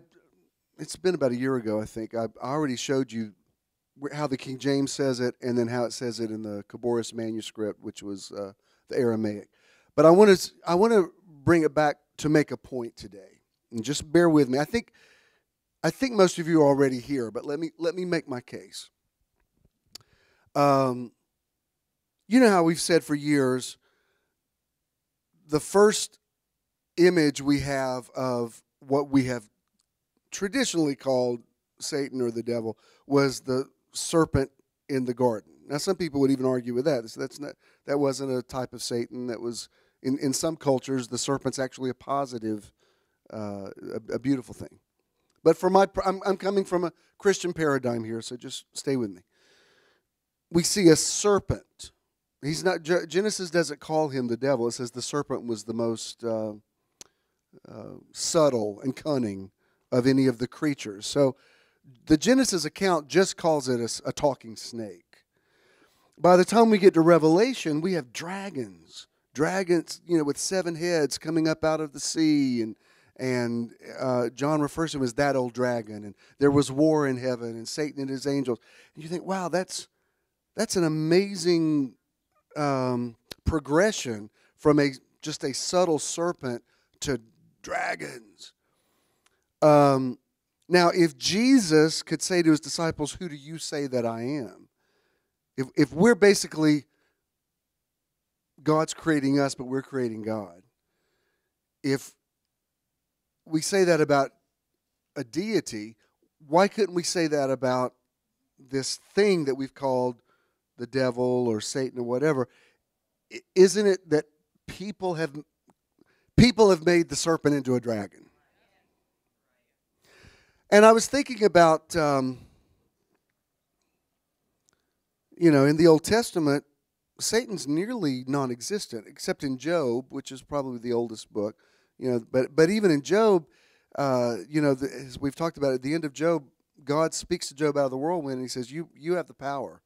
it's been about a year ago, I think. I already showed you how the King James says it and then how it says it in the Khaboris manuscript, which was the Aramaic. But I want to bring it back to make a point today. And just bear with me. I think most of you are already here, but let me make my case. You know how we've said for years, the first image we have of what we have traditionally called Satan or the devil was the serpent in the garden. Now, some people would even argue with that. That wasn't a type of Satan. That was in some cultures, the serpent's actually a positive, a beautiful thing. But I'm coming from a Christian paradigm here, so just stay with me. We see a serpent. He's not. Genesis doesn't call him the devil. It says the serpent was the most subtle and cunning of any of the creatures. So the Genesis account just calls it a talking snake. By the time we get to Revelation, we have dragons, with 7 heads coming up out of the sea, and John refers to him as that old dragon. And there was war in heaven, and Satan and his angels. And you think, wow, that's an amazing progression from just a subtle serpent to dragons. Now, if Jesus could say to his disciples, "Who do you say that I am?" If we're basically God's creating us, but we're creating God. If we say that about a deity, why couldn't we say that about this thing that we've called the devil or Satan or whatever? Isn't it that people have made the serpent into a dragon? And I was thinking about, in the Old Testament, Satan's nearly non-existent, except in Job, which is probably the oldest book. But even in Job, as we've talked about at the end of Job, God speaks to Job out of the whirlwind, and he says, you have the power.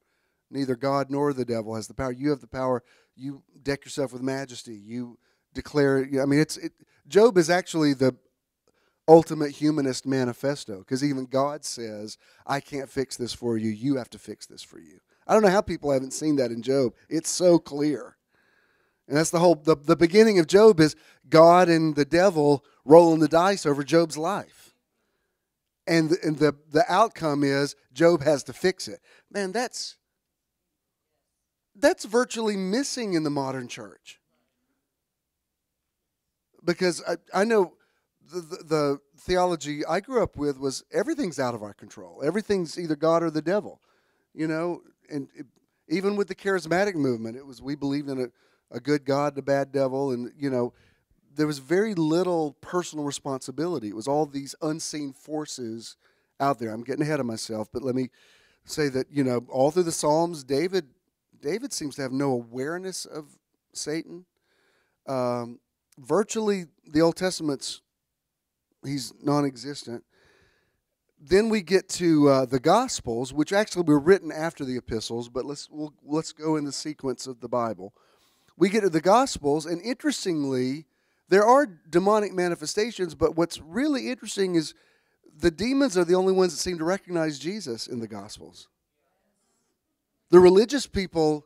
Neither God nor the devil has the power. You have the power. You deck yourself with majesty. You declare. I mean, Job is actually the ultimate humanist manifesto, because even God says, I can't fix this for you. You have to fix this for you. I don't know how people haven't seen that in Job. It's so clear. And that's the beginning of Job is God and the devil rolling the dice over Job's life. And the outcome is Job has to fix it. Man, that's virtually missing in the modern church. Because I know the theology I grew up with was everything's out of our control. Everything's either God or the devil. Even with the charismatic movement, we believed in a good God and a bad devil. And, there was very little personal responsibility. It was all these unseen forces out there. I'm getting ahead of myself, but let me say that, all through the Psalms, David seems to have no awareness of Satan. Virtually, the Old Testament's, he's non-existent. Then we get to the Gospels, which actually were written after the epistles, but let's go in the sequence of the Bible. We get to the Gospels, and interestingly, there are demonic manifestations, but what's really interesting is the demons are the only ones that seem to recognize Jesus in the Gospels. The religious people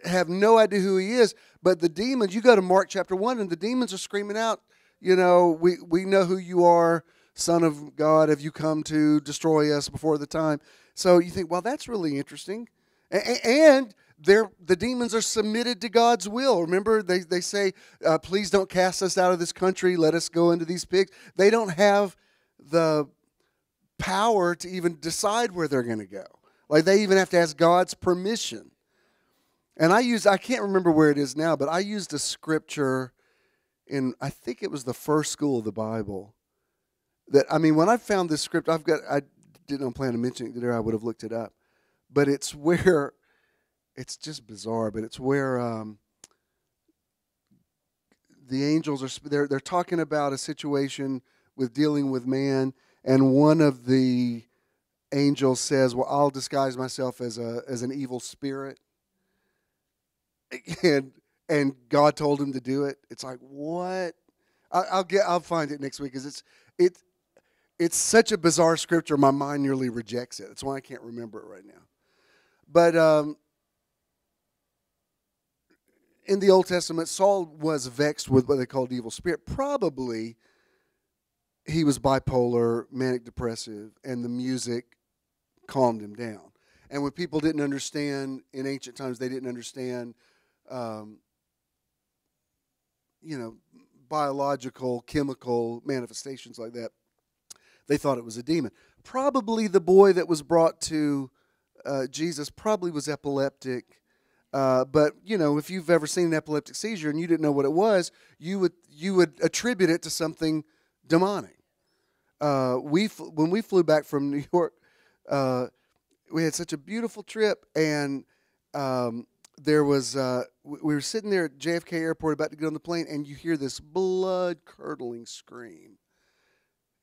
have no idea who he is, but the demons, you go to Mark chapter 1, and the demons are screaming out, we know who you are, Son of God, have you come to destroy us before the time? So you think, well, that's really interesting. And the demons are submitted to God's will. Remember, they say, please don't cast us out of this country. Let us go into these pigs. They don't have the power to even decide where they're going to go. Like, they even have to ask God's permission. And I can't remember where it is now, but I used a scripture I think it was the first school of the Bible. When I found this script, I didn't plan to mention it today. I would have looked it up. But it's where, it's just bizarre, but it's where the angels they're talking about a situation with dealing with man, and one of the angels says, well, I'll disguise myself as an evil spirit. And God told him to do it. It's like, what? I'll find it next week, because it's such a bizarre scripture. My mind nearly rejects it. That's why I can't remember it right now. But in the Old Testament, Saul was vexed with what they called evil spirit. Probably he was bipolar, manic depressive, and the music calmed him down. And when people didn't understand, in ancient times, they didn't understand biological, chemical manifestations like that. They thought it was a demon. Probably the boy that was brought to Jesus probably was epileptic. But, if you've ever seen an epileptic seizure and you didn't know what it was, you would attribute it to something demonic. When we flew back from New York, we had such a beautiful trip, and there was we were sitting there at JFK Airport about to get on the plane, and you hear this blood-curdling scream.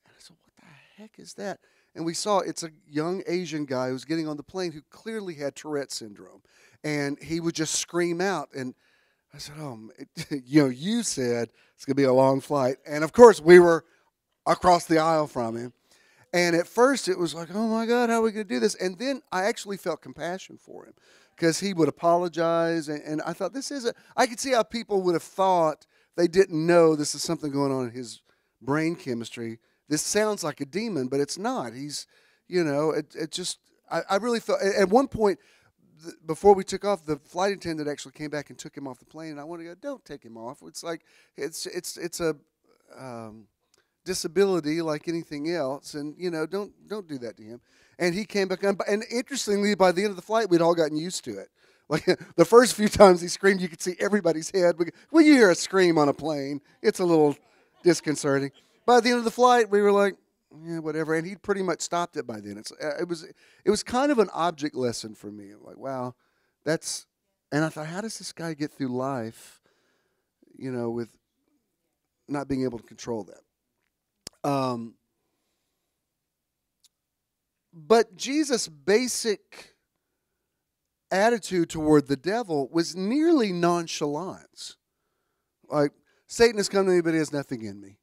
And I said, what the heck is that? And we saw it's a young Asian guy who was getting on the plane who clearly had Tourette syndrome. And he would just scream out. And I said, you said it's going to be a long flight. And, of course, we were across the aisle from him. And at first it was like, oh, my God, how are we going to do this? And then I actually felt compassion for him, because he would apologize. And I thought, I could see how people would have thought they didn't know this is something going on in his brain chemistry. This sounds like a demon, but it's not. He's, I really felt, at one point, before we took off, the flight attendant actually came back and took him off the plane, and I wanted to go, don't take him off. It's like, it's a disability like anything else, and, don't do that to him. And he came back on, and interestingly, by the end of the flight, we'd all gotten used to it. Like, the first few times he screamed, you could see everybody's head. When you hear a scream on a plane, it's a little disconcerting. By the end of the flight, we were like, yeah, whatever. And he'd pretty much stopped it by then. It was kind of an object lesson for me. I'm like, wow, that's. And I thought, how does this guy get through life, with not being able to control that? But Jesus' basic attitude toward the devil was nearly nonchalance. Like, Satan has come to me, but he has nothing in me.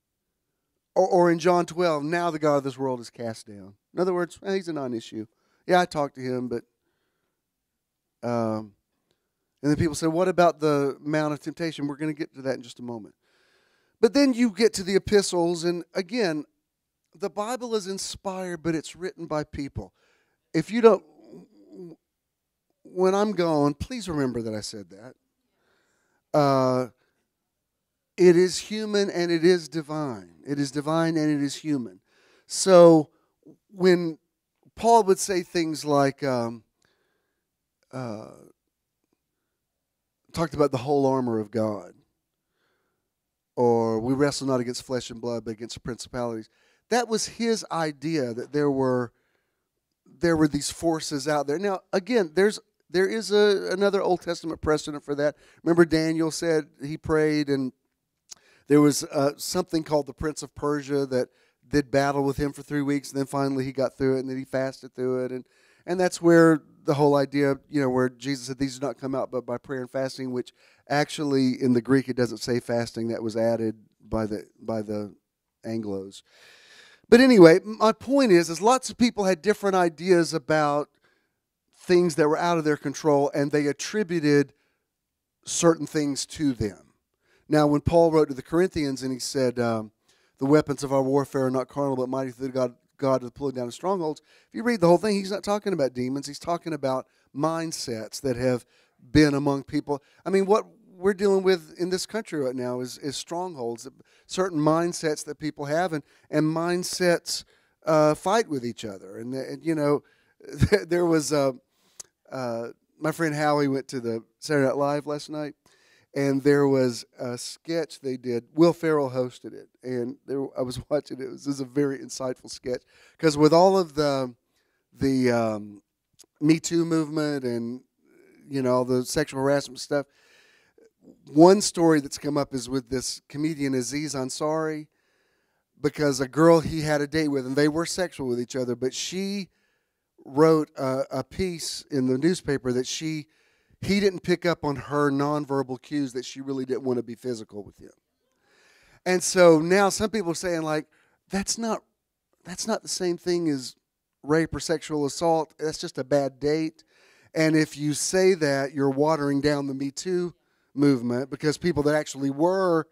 Or in John 12, now the God of this world is cast down. In other words, he's a non-issue. Yeah, I talked to him, but... and then people say, what about the Mount of Temptation? We're going to get to that in just a moment. But then you get to the epistles, and again, the Bible is inspired, but it's written by people. If you don't... When I'm gone, please remember that I said that. It is human and it is divine. It is divine and it is human. So when Paul would say things like, talked about the whole armor of God, or we wrestle not against flesh and blood, but against the principalities, that was his idea, that there were these forces out there. Now, again, there is another Old Testament precedent for that. Remember, Daniel said he prayed, and there was something called the Prince of Persia that did battle with him for 3 weeks, and then finally he got through it, and then he fasted through it, and that's where the whole idea, where Jesus said these do not come out but by prayer and fasting, which actually in the Greek it doesn't say fasting. That was added by the Anglos. But anyway, my point is lots of people had different ideas about things that were out of their control, and they attributed certain things to them. Now, when Paul wrote to the Corinthians and he said, the weapons of our warfare are not carnal, but mighty through God to the pulling down of strongholds, if you read the whole thing, he's not talking about demons. He's talking about mindsets that have been among people. I mean, what we're dealing with in this country right now is strongholds, certain mindsets that people have, and mindsets fight with each other. And there was my friend Howie went to the Saturday Night Live last night, and there was a sketch they did. Will Ferrell hosted it, and I was watching it. This is a very insightful sketch, because with all of the Me Too movement and all the sexual harassment stuff, one story that's come up is with this comedian Aziz Ansari, because a girl he had a date with, and they were sexual with each other, but she wrote a piece in the newspaper that he didn't pick up on her nonverbal cues, that she really didn't want to be physical with him. And so now some people are saying, like, that's not the same thing as rape or sexual assault. That's just a bad date. And if you say that, you're watering down the Me Too movement, because people that actually were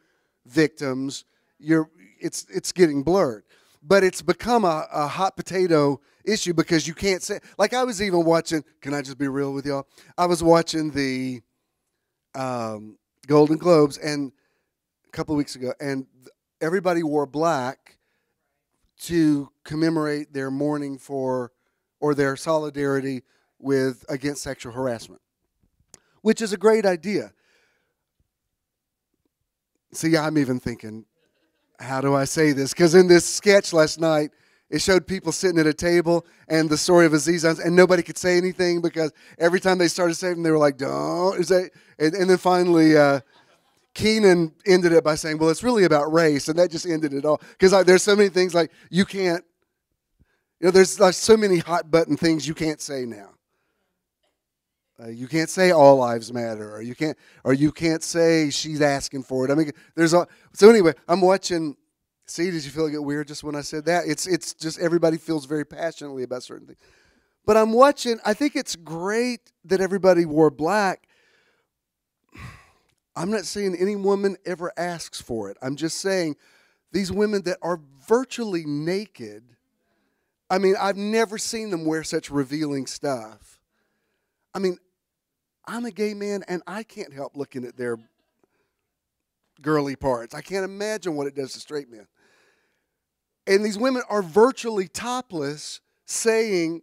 victims, it's getting blurred. But it's become a hot potato issue, because you can't say, like, I was even watching, can I just be real with y'all? I was watching the Golden Globes and a couple of weeks ago, and everybody wore black to commemorate their mourning for, or their solidarity with, against sexual harassment, which is a great idea. See, I'm even thinking, how do I say this? Because in this sketch last night, it showed people sitting at a table and the story of Aziz, and nobody could say anything, because every time they started saying, they were like, don't. And then finally, Keenan ended it by saying, well, it's really about race, and that just ended it all. Because there's so many things, like, you can't, there's like so many hot button things you can't say now. You can't say all lives matter, or you can't say she's asking for it. I mean, so anyway, I'm watching. See, did you feel like it weird just when I said that? It's just everybody feels very passionately about certain things. But I'm watching. I think it's great that everybody wore black. I'm not saying any woman ever asks for it. I'm just saying these women that are virtually naked. I mean, I've never seen them wear such revealing stuff. I mean, I'm a gay man, and I can't help looking at their girly parts. I can't imagine what it does to straight men. And these women are virtually topless, saying,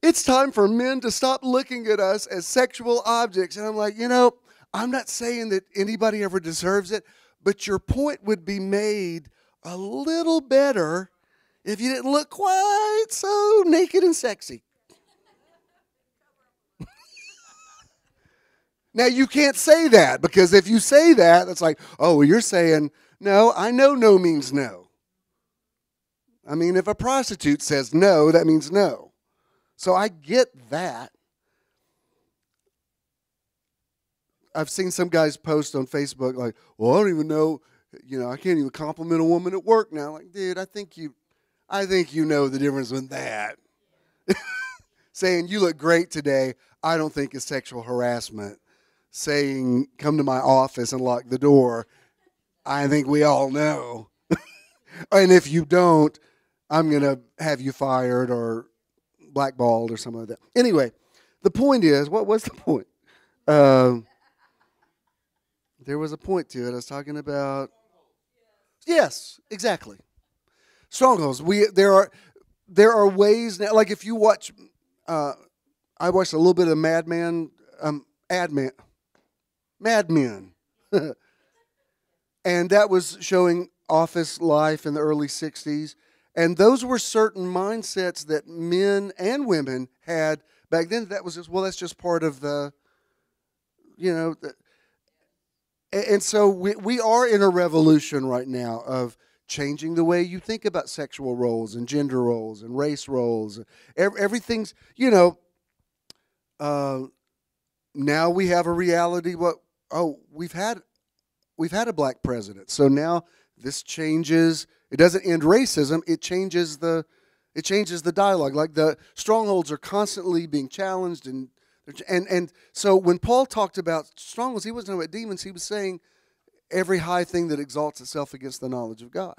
it's time for men to stop looking at us as sexual objects. And I'm like, I'm not saying that anybody ever deserves it, but your point would be made a little better if you didn't look quite so naked and sexy. Now, you can't say that, because if you say that, that's like, oh, well, you're saying, no, I know no means no. I mean, if a prostitute says no, that means no. So I get that. I've seen some guys post on Facebook like, well, I don't even know, I can't even compliment a woman at work now. Like, dude, I think you know the difference in that. Saying you look great today, I don't think is sexual harassment. Saying come to my office and lock the door, I think we all know. And if you don't, I'm going to have you fired or blackballed or something like that. Anyway, the point is, what was the point? There was a point to it. I was talking about. Yes, exactly. Strongholds. There are ways now. Like if you watch, I watched a little bit of Mad Men, and that was showing office life in the early '60s, and those were certain mindsets that men and women had back then. That was just, well, that's just part of the, and so we are in a revolution right now of changing the way you think about sexual roles and gender roles and race roles. Everything's, now we have a reality. We've had a black president, so now this changes. It doesn't end racism. It changes the dialogue. Like the strongholds are constantly being challenged, and so when Paul talked about strongholds, he wasn't talking about demons. He was saying every high thing that exalts itself against the knowledge of God.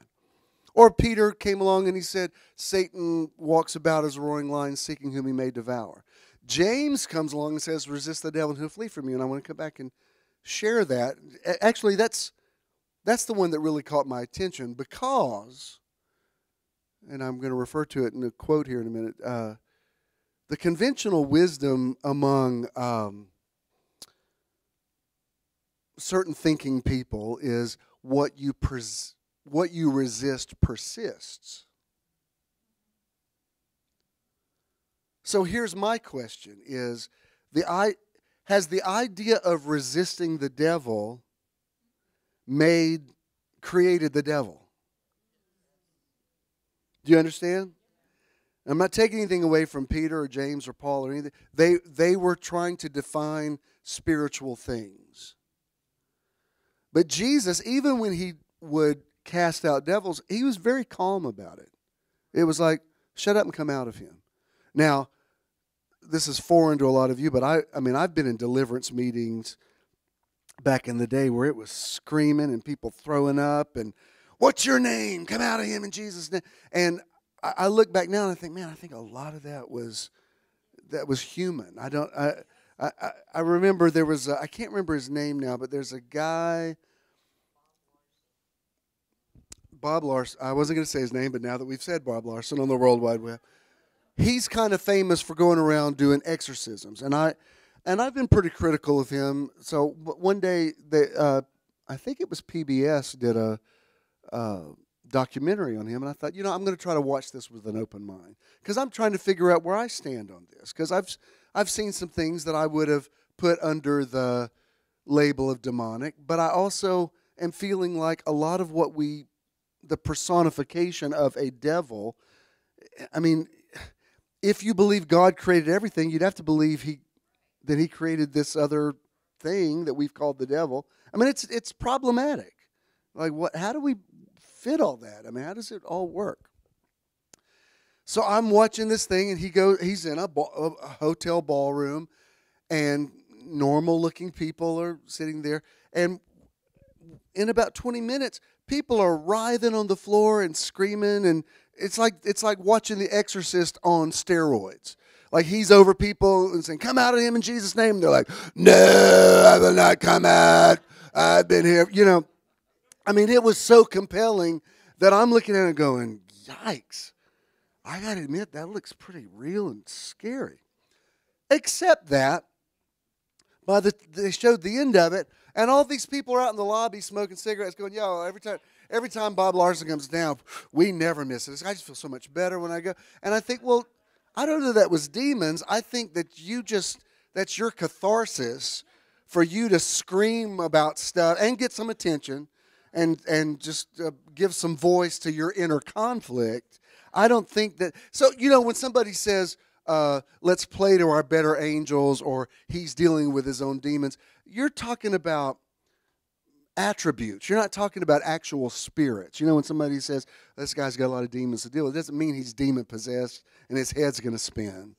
Or Peter came along and he said, Satan walks about as a roaring lion, seeking whom he may devour. James comes along and says, resist the devil and he'll flee from you. And I want to come back and share that. Actually, that's the one that really caught my attention because, and I'm going to refer to it in a quote here in a minute, the conventional wisdom among certain thinking people is what you resist persists. So here's my question: has the idea of resisting the devil created the devil? Do you understand? I'm not taking anything away from Peter or James or Paul or anything. They were trying to define spiritual things. But Jesus, even when he would cast out devils, he was very calm about it. It was like, shut up and come out of him. Now, this is foreign to a lot of you, but I've been in deliverance meetings back in the day where it was screaming and people throwing up and, what's your name? Come out of him in Jesus' name. And I look back now and I think, man, I think a lot of that was human. I remember there was I can't remember his name now, but there's a guy, Bob Larson. I wasn't going to say his name, but now that we've said Bob Larson on the World Wide Web, he's kind of famous for going around doing exorcisms, and I've been pretty critical of him. So one day, I think it was PBS did a documentary on him, and I thought, I'm going to try to watch this with an open mind because I'm trying to figure out where I stand on this, because I've seen some things that I would have put under the label of demonic, but I also am feeling like a lot of the personification of a devil. I mean, if you believe God created everything, you'd have to believe that he created this other thing that we've called the devil. I mean, it's problematic. Like, how do we fit all that? I mean, how does it all work? So I'm watching this thing, and he's in a hotel ballroom, and normal-looking people are sitting there, and in about 20 minutes, people are writhing on the floor and screaming, and it's like watching The Exorcist on steroids. Like, he's over people and saying, come out of him in Jesus' name. And they're like, no, I will not come out. I've been here. I mean, it was so compelling that I'm looking at it going, yikes. I got to admit, that looks pretty real and scary. Except that, They showed the end of it, and all these people are out in the lobby smoking cigarettes, going, "Yo, every time Bob Larson comes down, we never miss it. I just feel so much better when I go." And I think, well, I don't know that was demons. I think that that's your catharsis for you to scream about stuff and get some attention and just give some voice to your inner conflict. I don't think that. So, when somebody says, let's play to our better angels, or he's dealing with his own demons, you're talking about attributes. You're not talking about actual spirits. When somebody says, this guy's got a lot of demons to deal with, it doesn't mean he's demon possessed and his head's going to spin.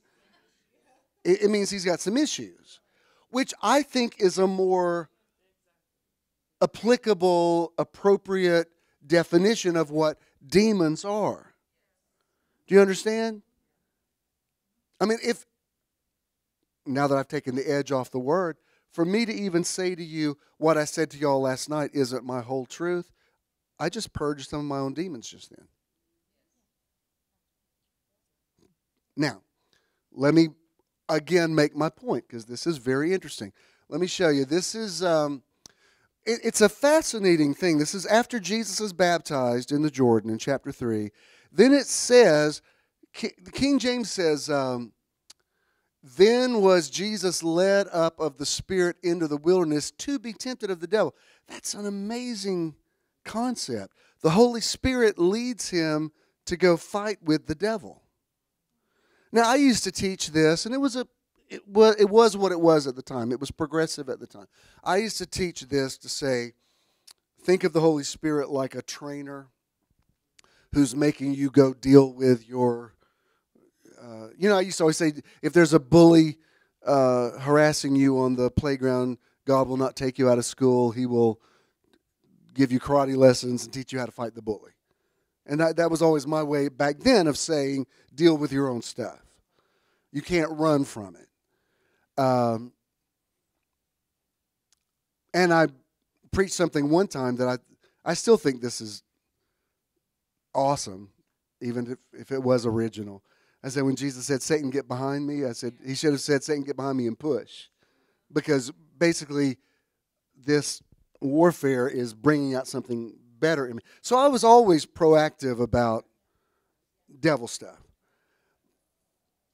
It means he's got some issues, which I think is a more applicable, appropriate definition of what demons are. Do you understand? I mean, now that I've taken the edge off the word, for me to even say to you what I said to y'all last night isn't my whole truth, I just purged some of my own demons just then. Now, let me again make my point, because this is very interesting. Let me show you. This is, it's a fascinating thing. This is after Jesus is baptized in the Jordan in chapter 3. Then it says, the King James says, then was Jesus led up of the Spirit into the wilderness to be tempted of the devil. That's an amazing concept. The Holy Spirit leads him to go fight with the devil. Now, I used to teach this, and it was what it was at the time. It was progressive at the time. I used to teach this to say, think of the Holy Spirit like a trainer who's making you go deal with your I used to always say, if there's a bully harassing you on the playground, God will not take you out of school. He will give you karate lessons and teach you how to fight the bully. And that was always my way back then of saying, deal with your own stuff. You can't run from it. And I preached something one time that I still think this is awesome, even if it was original. I said, when Jesus said, Satan, get behind me, I said, he should have said, Satan, get behind me and push. Because basically, this warfare is bringing out something better in me. So I was always proactive about devil stuff.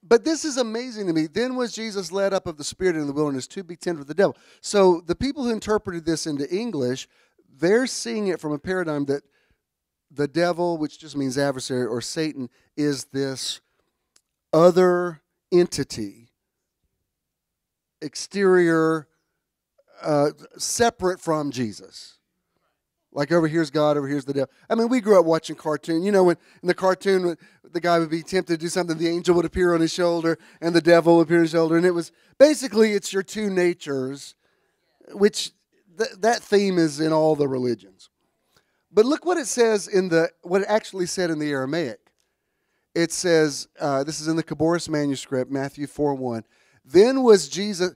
But this is amazing to me. Then was Jesus led up of the Spirit in the wilderness to be tempted of the devil. So the people who interpreted this into English, they're seeing it from a paradigm that the devil, which just means adversary, or Satan, is this other entity, exterior, separate from Jesus. Like over here's God, over here's the devil. I mean, we grew up watching cartoon. When in the cartoon, the guy would be tempted to do something, the angel would appear on his shoulder, and the devil would appear on his shoulder. And it was, basically, it's your two natures, which that theme is in all the religions. But look what it says what it actually said in the Aramaic. It says, this is in the Khaboris manuscript, Matthew 4:1. Then was Jesus,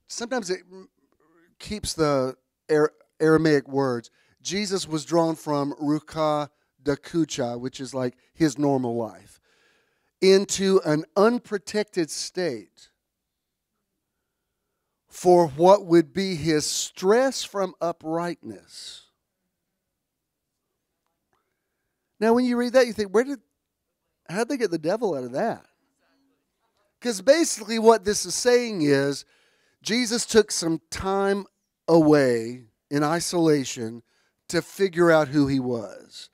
sometimes it keeps the Aramaic words. Jesus was drawn from rukha da kucha, which is like his normal life, into an unprotected state for what would be his stress from uprightness. Now, when you read that, you think, how'd they get the devil out of that? Because basically what this is saying is Jesus took some time away in isolation to figure out who he was.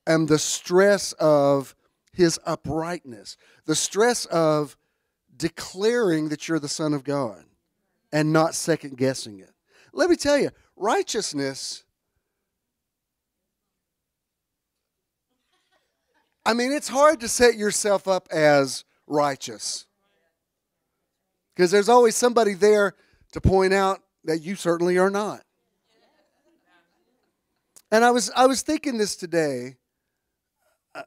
And the stress of his uprightness, the stress of declaring that you're the Son of God and not second guessing it. Let me tell you, righteousness, I mean, it's hard to set yourself up as righteous, because there's always somebody there to point out that you certainly are not. And I was thinking this today.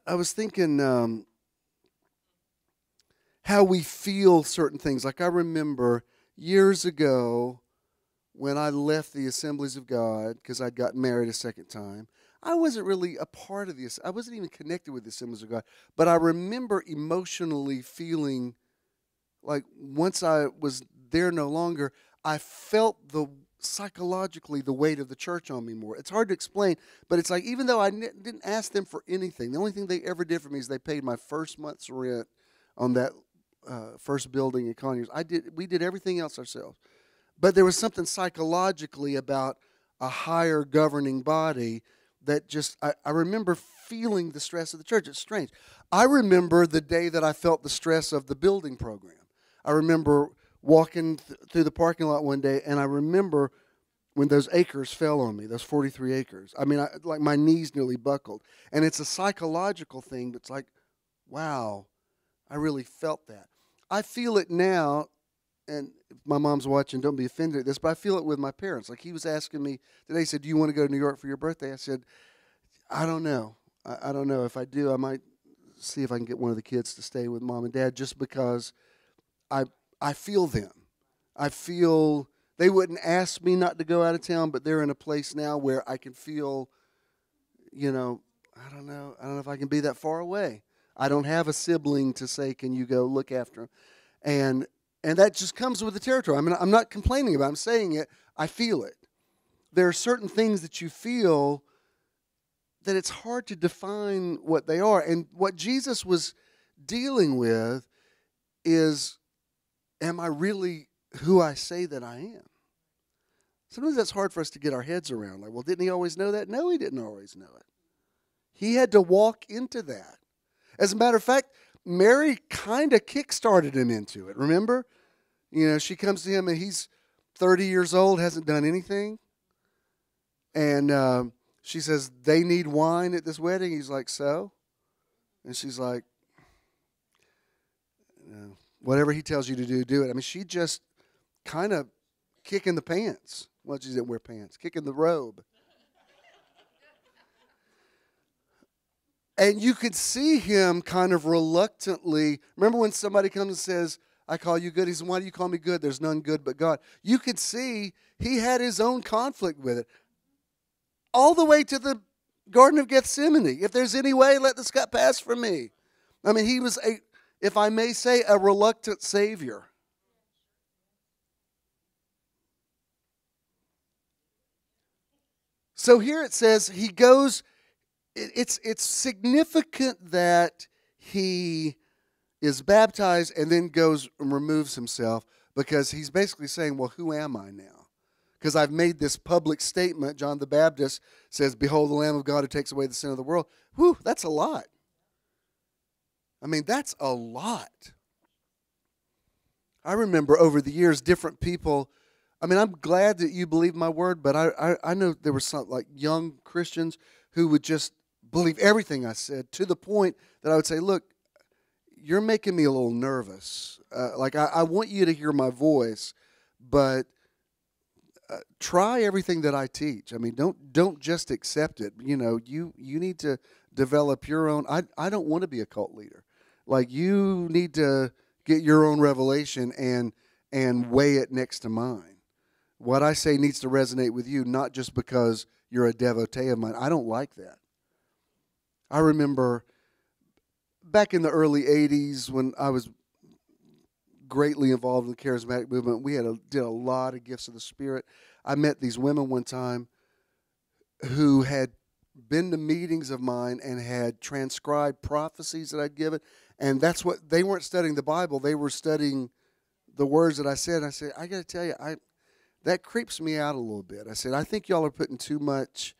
I was thinking how we feel certain things. Like I remember years ago when I left the Assemblies of God because I'd gotten married a second time. I wasn't really a part of this. I wasn't even connected with the Assemblies of God. But I remember emotionally feeling like once I was there no longer, I felt psychologically the weight of the church on me more. It's hard to explain, but it's like even though I didn't ask them for anything, the only thing they ever did for me is they paid my first month's rent on that first building in Conyers. We did everything else ourselves. But there was something psychologically about a higher governing body that just, I remember feeling the stress of the church. It's strange. I remember the day that I felt the stress of the building program. I remember walking through the parking lot one day, and I remember when those acres fell on me, those 43 acres. I mean, like my knees nearly buckled. And it's a psychological thing that's like, wow, I really felt that. I feel it now, and if my mom's watching, don't be offended at this, but I feel it with my parents. Like he was asking me today, he said, do you want to go to New York for your birthday? I said, I don't know. I don't know. If I do, I might see if I can get one of the kids to stay with mom and dad just because I feel them. I feel they wouldn't ask me not to go out of town, but they're in a place now where I can feel, I don't know if I can be that far away. I don't have a sibling to say, can you go look after them? And that just comes with the territory. I mean, I'm not complaining about it. I'm saying it. I feel it. There are certain things that you feel that it's hard to define what they are. And what Jesus was dealing with is, am I really who I say that I am? Sometimes that's hard for us to get our heads around. Like, well, didn't he always know that? No, he didn't always know it. He had to walk into that. As a matter of fact, Mary kind of kick-started him into it, remember? She comes to him and he's 30 years old, hasn't done anything. And she says, they need wine at this wedding. He's like, so? And she's like, whatever he tells you to do, do it. I mean, she just kind of kicking the pants. Well, she didn't wear pants. Kicking the robe. And you could see him kind of reluctantly. Remember when somebody comes and says, I call you good? He says, why do you call me good? There's none good but God. You could see he had his own conflict with it. All the way to the Garden of Gethsemane. If there's any way, let this cup pass from me. I mean, he was, if I may say, a reluctant Savior. So here it says he goes. It's significant that he is baptized and then goes and removes himself because he's basically saying, well, who am I now? Because I've made this public statement. John the Baptist says, behold the Lamb of God who takes away the sin of the world. Whew, that's a lot. I mean, that's a lot. I remember over the years, different people. I mean, I'm glad that you believe my word, but I know there were some like young Christians who would just believe everything I said to the point that I would say, look, you're making me a little nervous. I want you to hear my voice, but try everything that I teach. I mean, don't just accept it. You need to develop your own. I don't want to be a cult leader. Like, you need to get your own revelation and weigh it next to mine. What I say needs to resonate with you, not just because you're a devotee of mine. I don't like that. I remember back in the early 80s when I was greatly involved in the charismatic movement, we did a lot of gifts of the Spirit. I met these women one time who had been to meetings of mine and had transcribed prophecies that I'd given, and that's what they weren't studying the Bible. They were studying the words that I said. And I said, I got to tell you, that creeps me out a little bit. I said, I think y'all are putting too much.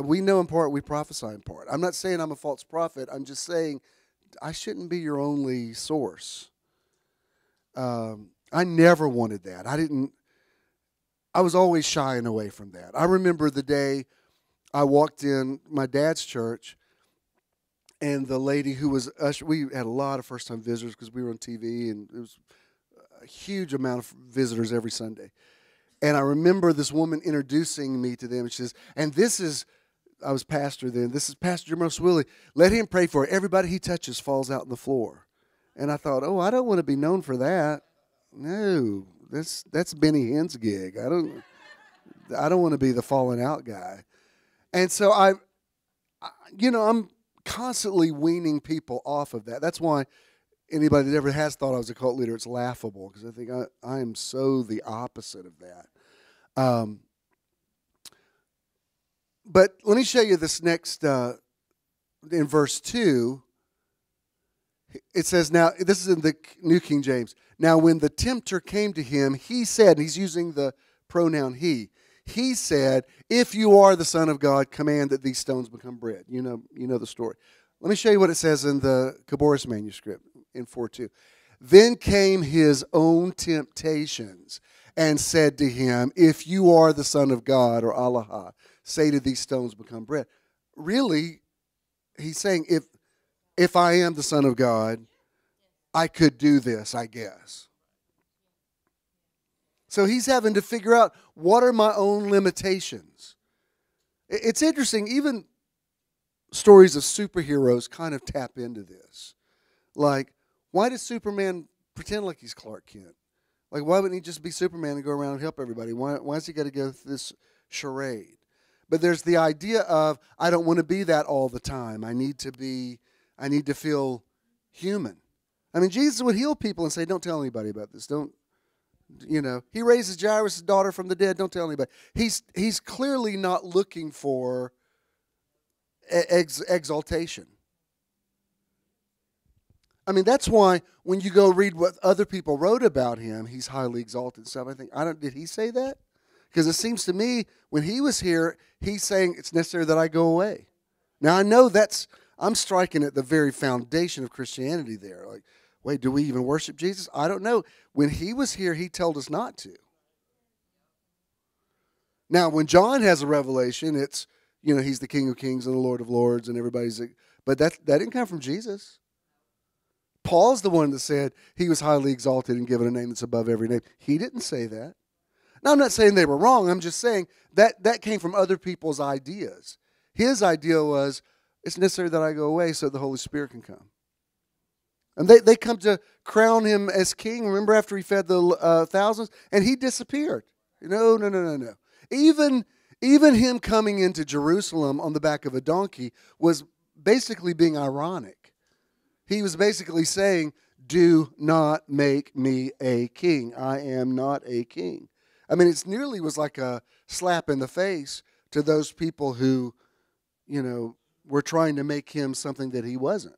We know in part, we prophesy in part. I'm not saying I'm a false prophet. I'm just saying I shouldn't be your only source. I never wanted that. I was always shying away from that. I remember the day I walked in my dad's church, and the lady who was usher, we had a lot of first-time visitors because we were on TV, and it was a huge amount of visitors every Sunday. And I remember this woman introducing me to them. She says, and this is, I was pastor then, this is Pastor Swilley. Let him pray for it. Everybody he touches falls out on the floor. And I thought, I don't want to be known for that. No, that's Benny Hinn's gig. I don't want to be the falling out guy. And so I'm constantly weaning people off of that. That's why anybody that ever has thought I was a cult leader, it's laughable because I think I am so the opposite of that. But let me show you this next, in verse 2, it says, now, this is in the New King James. Now, when the tempter came to him, he said, and he's using the pronoun he said, if you are the Son of God, command that these stones become bread. You know the story. Let me show you what it says in the Khaboris manuscript in 4:2. Then came his own temptations and said to him, if you are the Son of God, or Alaha, say to these stones become bread. Really, he's saying, if I am the Son of God, I could do this, I guess. So he's having to figure out, what are my own limitations? It's interesting, even stories of superheroes kind of tap into this. Like, why does Superman pretend like he's Clark Kent? Like, why wouldn't he just be Superman and go around and help everybody? Why has he got to go through this charade? But there's the idea of, I don't want to be that all the time. I need to feel human. I mean, Jesus would heal people and say, don't tell anybody about this. Don't, he raises Jairus' daughter from the dead. Don't tell anybody. He's clearly not looking for exaltation. I mean, that's why when you go read what other people wrote about him, he's highly exalted and stuff. I think, did he say that? Because it seems to me, when he was here, he's saying it's necessary that I go away. Now, I know I'm striking at the very foundation of Christianity there. Like, wait, do we even worship Jesus? I don't know. When he was here, he told us not to. Now, when John has a revelation, it's, he's the King of Kings and the Lord of Lords, and but that didn't come from Jesus. Paul's the one that said he was highly exalted and given a name that's above every name. He didn't say that. Now, I'm not saying they were wrong. I'm just saying that came from other people's ideas. His idea was, it's necessary that I go away so the Holy Spirit can come. And they come to crown him as king. Remember after he fed the thousands? And he disappeared. No. Even him coming into Jerusalem on the back of a donkey was basically being ironic. He was basically saying, do not make me a king. I am not a king. I mean, it nearly was like a slap in the face to those people who, were trying to make him something that he wasn't.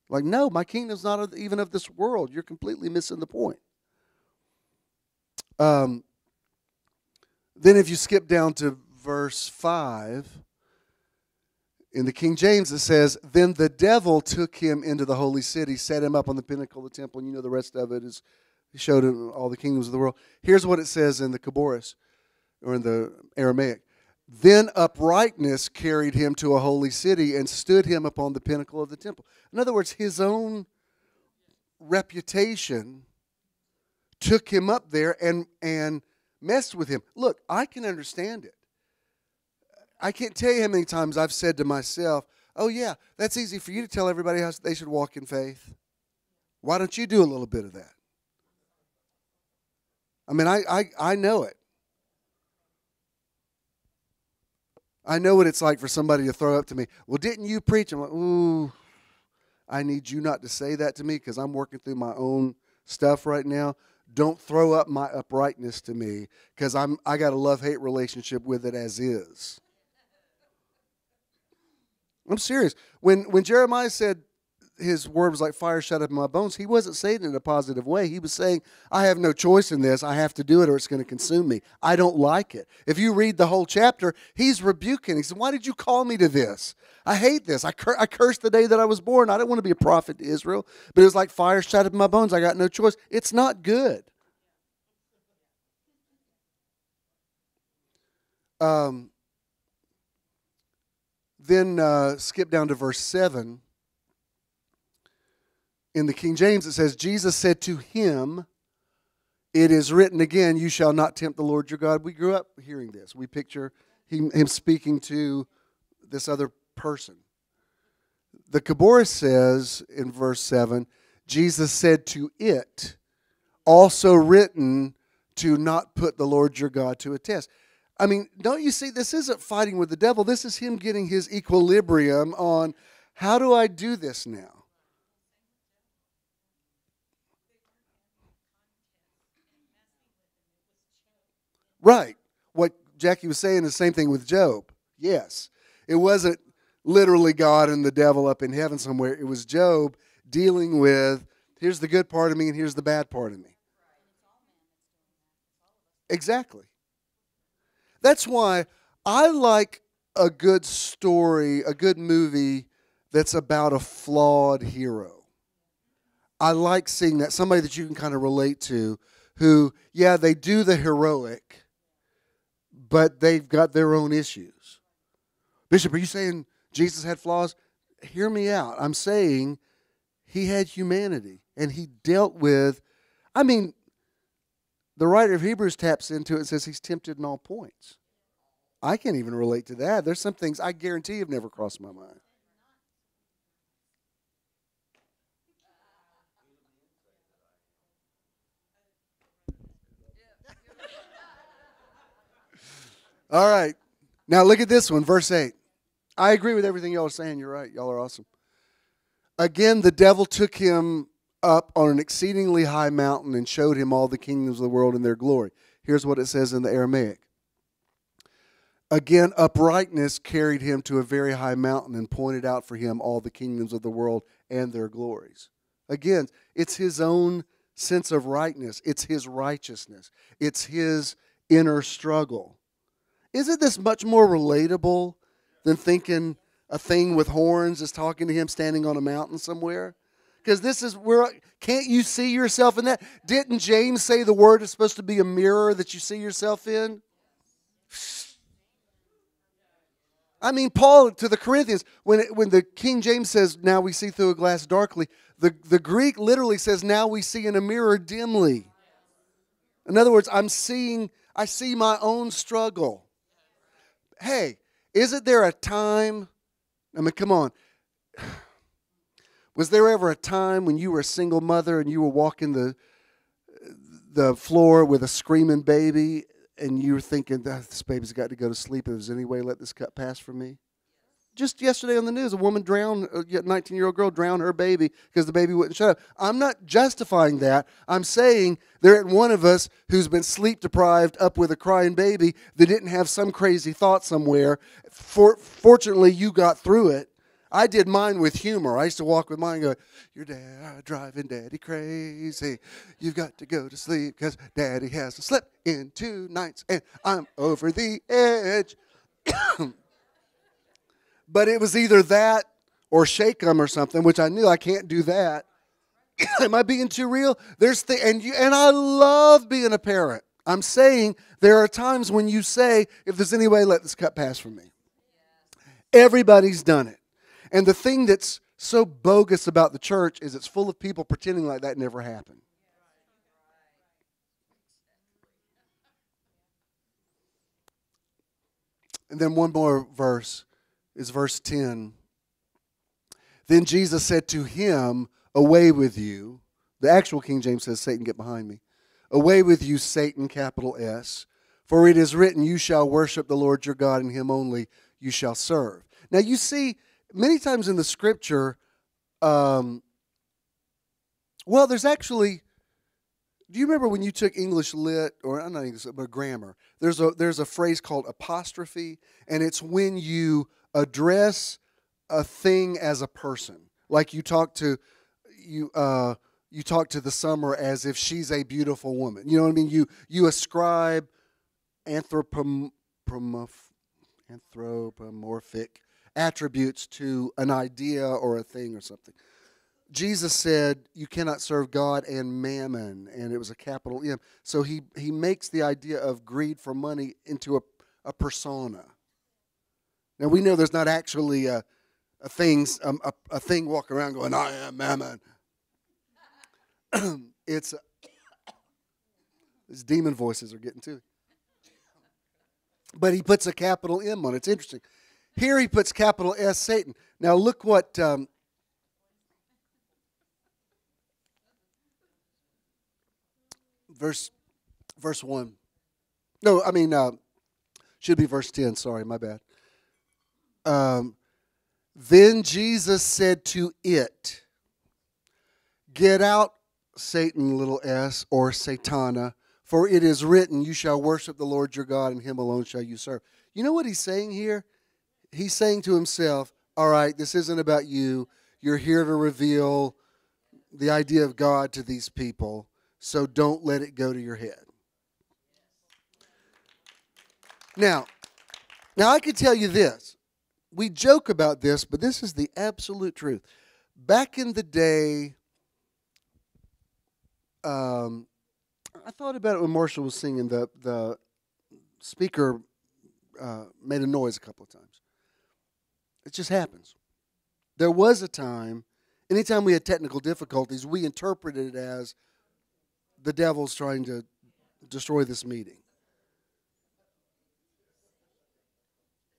Like, no, my kingdom's not even of this world. You're completely missing the point. Then if you skip down to verse 5, in the King James it says, then the devil took him into the holy city, set him up on the pinnacle of the temple, and the rest of it is, he showed him all the kingdoms of the world. Here's what it says in the Khaboris, or in the Aramaic. Then uprightness carried him to a holy city and stood him upon the pinnacle of the temple. In other words, his own reputation took him up there and messed with him. Look, I can understand it. I can't tell you how many times I've said to myself, oh yeah, that's easy for you to tell everybody how they should walk in faith. Why don't you do a little bit of that? I mean, I know it. I know what it's like for somebody to throw up to me, well, didn't you preach? I'm like, ooh, I need you not to say that to me because I'm working through my own stuff right now. Don't throw up my uprightness to me because I got a love-hate relationship with it as is. I'm serious. When Jeremiah said his word was like fire shut up in my bones, he wasn't saying it in a positive way. He was saying, I have no choice in this. I have to do it or it's going to consume me. I don't like it. If you read the whole chapter, he's rebuking. He said, why did you call me to this? I hate this. I cursed the day that I was born. I didn't want to be a prophet to Israel, but it was like fire shut up in my bones. I got no choice. It's not good. Then skip down to verse 7. In the King James, it says, Jesus said to him, it is written again, you shall not tempt the Lord your God. We grew up hearing this. We picture him speaking to this other person. The Khaboris says in verse 7, Jesus said to it, also written to not put the Lord your God to a test. I mean, don't you see, this isn't fighting with the devil. This is him getting his equilibrium on how do I do this now? Right. What Jackie was saying is the same thing with Job. Yes. It wasn't literally God and the devil up in heaven somewhere. It was Job dealing with, here's the good part of me and here's the bad part of me. Exactly. That's why I like a good story, a good movie that's about a flawed hero. I like seeing that, somebody that you can kind of relate to who, yeah, they do the heroic, but they've got their own issues. Bishop, are you saying Jesus had flaws? Hear me out. I'm saying he had humanity, and he dealt with, I mean, the writer of Hebrews taps into it and says he's tempted in all points. I can't even relate to that. There's some things I guarantee have never crossed my mind. All right. Now look at this one, verse 8. I agree with everything y'all are saying. You're right. Y'all are awesome. Again, the devil took him up on an exceedingly high mountain and showed him all the kingdoms of the world and their glory. Here's what it says in the Aramaic. Again, uprightness carried him to a very high mountain and pointed out for him all the kingdoms of the world and their glories. Again, it's his own sense of rightness. It's his righteousness. It's his inner struggle. Isn't this much more relatable than thinking a thing with horns is talking to him standing on a mountain somewhere? Because this is where, can't you see yourself in that? Didn't James say the word is supposed to be a mirror that you see yourself in? I mean, Paul to the Corinthians, when the King James says, now we see through a glass darkly, the Greek literally says, now we see in a mirror dimly. In other words, I see my own struggle. Hey, isn't there a time, I mean, come on. Was there ever a time when you were a single mother and you were walking the floor with a screaming baby and you were thinking, this baby's got to go to sleep. If there's any way, let this cup pass from me? Just yesterday on the news, a woman drowned, a 19-year-old girl drowned her baby because the baby wouldn't shut up. I'm not justifying that. I'm saying there ain't one of us who's been sleep deprived up with a crying baby that didn't have some crazy thought somewhere. Fortunately, you got through it. I did mine with humor. I used to walk with mine and go, your dad driving daddy crazy. You've got to go to sleep because daddy hasn't slept in 2 nights and I'm over the edge. But it was either that or shake 'em or something, which I knew I can't do that. Am I being too real? And I love being a parent. I'm saying there are times when you say, if there's any way, let this cup pass from me. Everybody's done it. And the thing that's so bogus about the church is it's full of people pretending like that never happened. And then one more verse is verse 10. Then Jesus said to him, away with you. The actual King James says, Satan, get behind me. Away with you, Satan, capital S. For it is written, you shall worship the Lord your God, and him only you shall serve. Now you see, many times in the scripture, there's actually, do you remember when you took English lit, or not English, but grammar? There's a phrase called apostrophe, and it's when you address a thing as a person. Like you talk to the summer as if she's a beautiful woman. You know what I mean? You ascribe anthropomorphic attributes to an idea or a thing or something. Jesus said you cannot serve God and mammon, and it was a capital M. So he makes the idea of greed for money into a persona. Now we know there's not actually a thing walking around going, I am mammon. These demon voices are getting to it. But he puts a capital M on it. It's interesting. Here he puts capital S, Satan. Now look what verse 1. No, I mean should be verse 10. Sorry, my bad. Then Jesus said to it, get out, Satan, little s, or Satana, For it is written, you shall worship the Lord your God, and him alone shall you serve. You know what he's saying here? He's saying to himself, all right, this isn't about you. You're here to reveal the idea of God to these people, so don't let it go to your head. Now I can tell you this. We joke about this, but this is the absolute truth. Back in the day, I thought about it when Marshall was singing. The speaker made a noise a couple of times. It just happens. There was a time, anytime we had technical difficulties, we interpreted it as the devil's trying to destroy this meeting.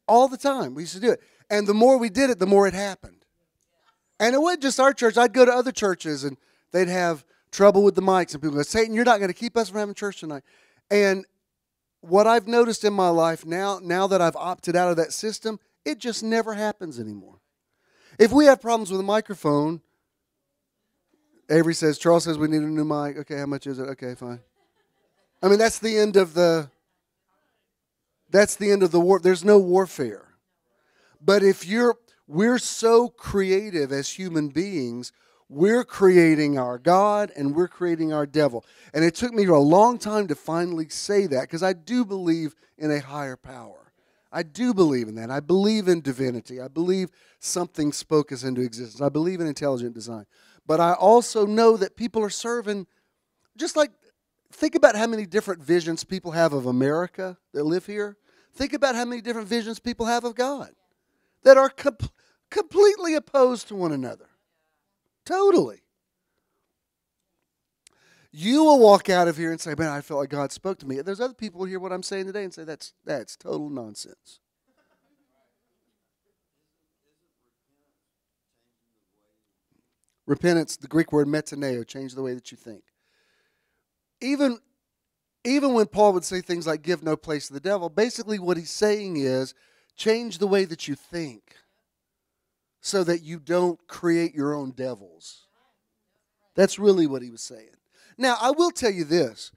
All the time. We used to do it. And the more we did it, the more it happened. And it wasn't just our church. I'd go to other churches, and they'd have trouble with the mics, and people go, Satan, you're not going to keep us from having church tonight. And what I've noticed in my life now that I've opted out of that system, it just never happens anymore. If we have problems with a microphone, Avery says, Charles says we need a new mic. Okay, how much is it? Okay, fine. I mean, that's the end of the war. There's no warfare. But we're so creative as human beings, we're creating our God and we're creating our devil. And it took me a long time to finally say that, because I do believe in a higher power. I do believe in that. I believe in divinity. I believe something spoke us into existence. I believe in intelligent design. But I also know that people are serving, just like, think about how many different visions people have of America that live here. Think about how many different visions people have of God that are completely opposed to one another. Totally. You will walk out of here and say, man, I felt like God spoke to me. There's other people who hear what I'm saying today and say, that's total nonsense. Repentance, the Greek word metaneo, change the way that you think. Even when Paul would say things like give no place to the devil, basically what he's saying is change the way that you think so that you don't create your own devils. That's really what he was saying. Now, I will tell you this.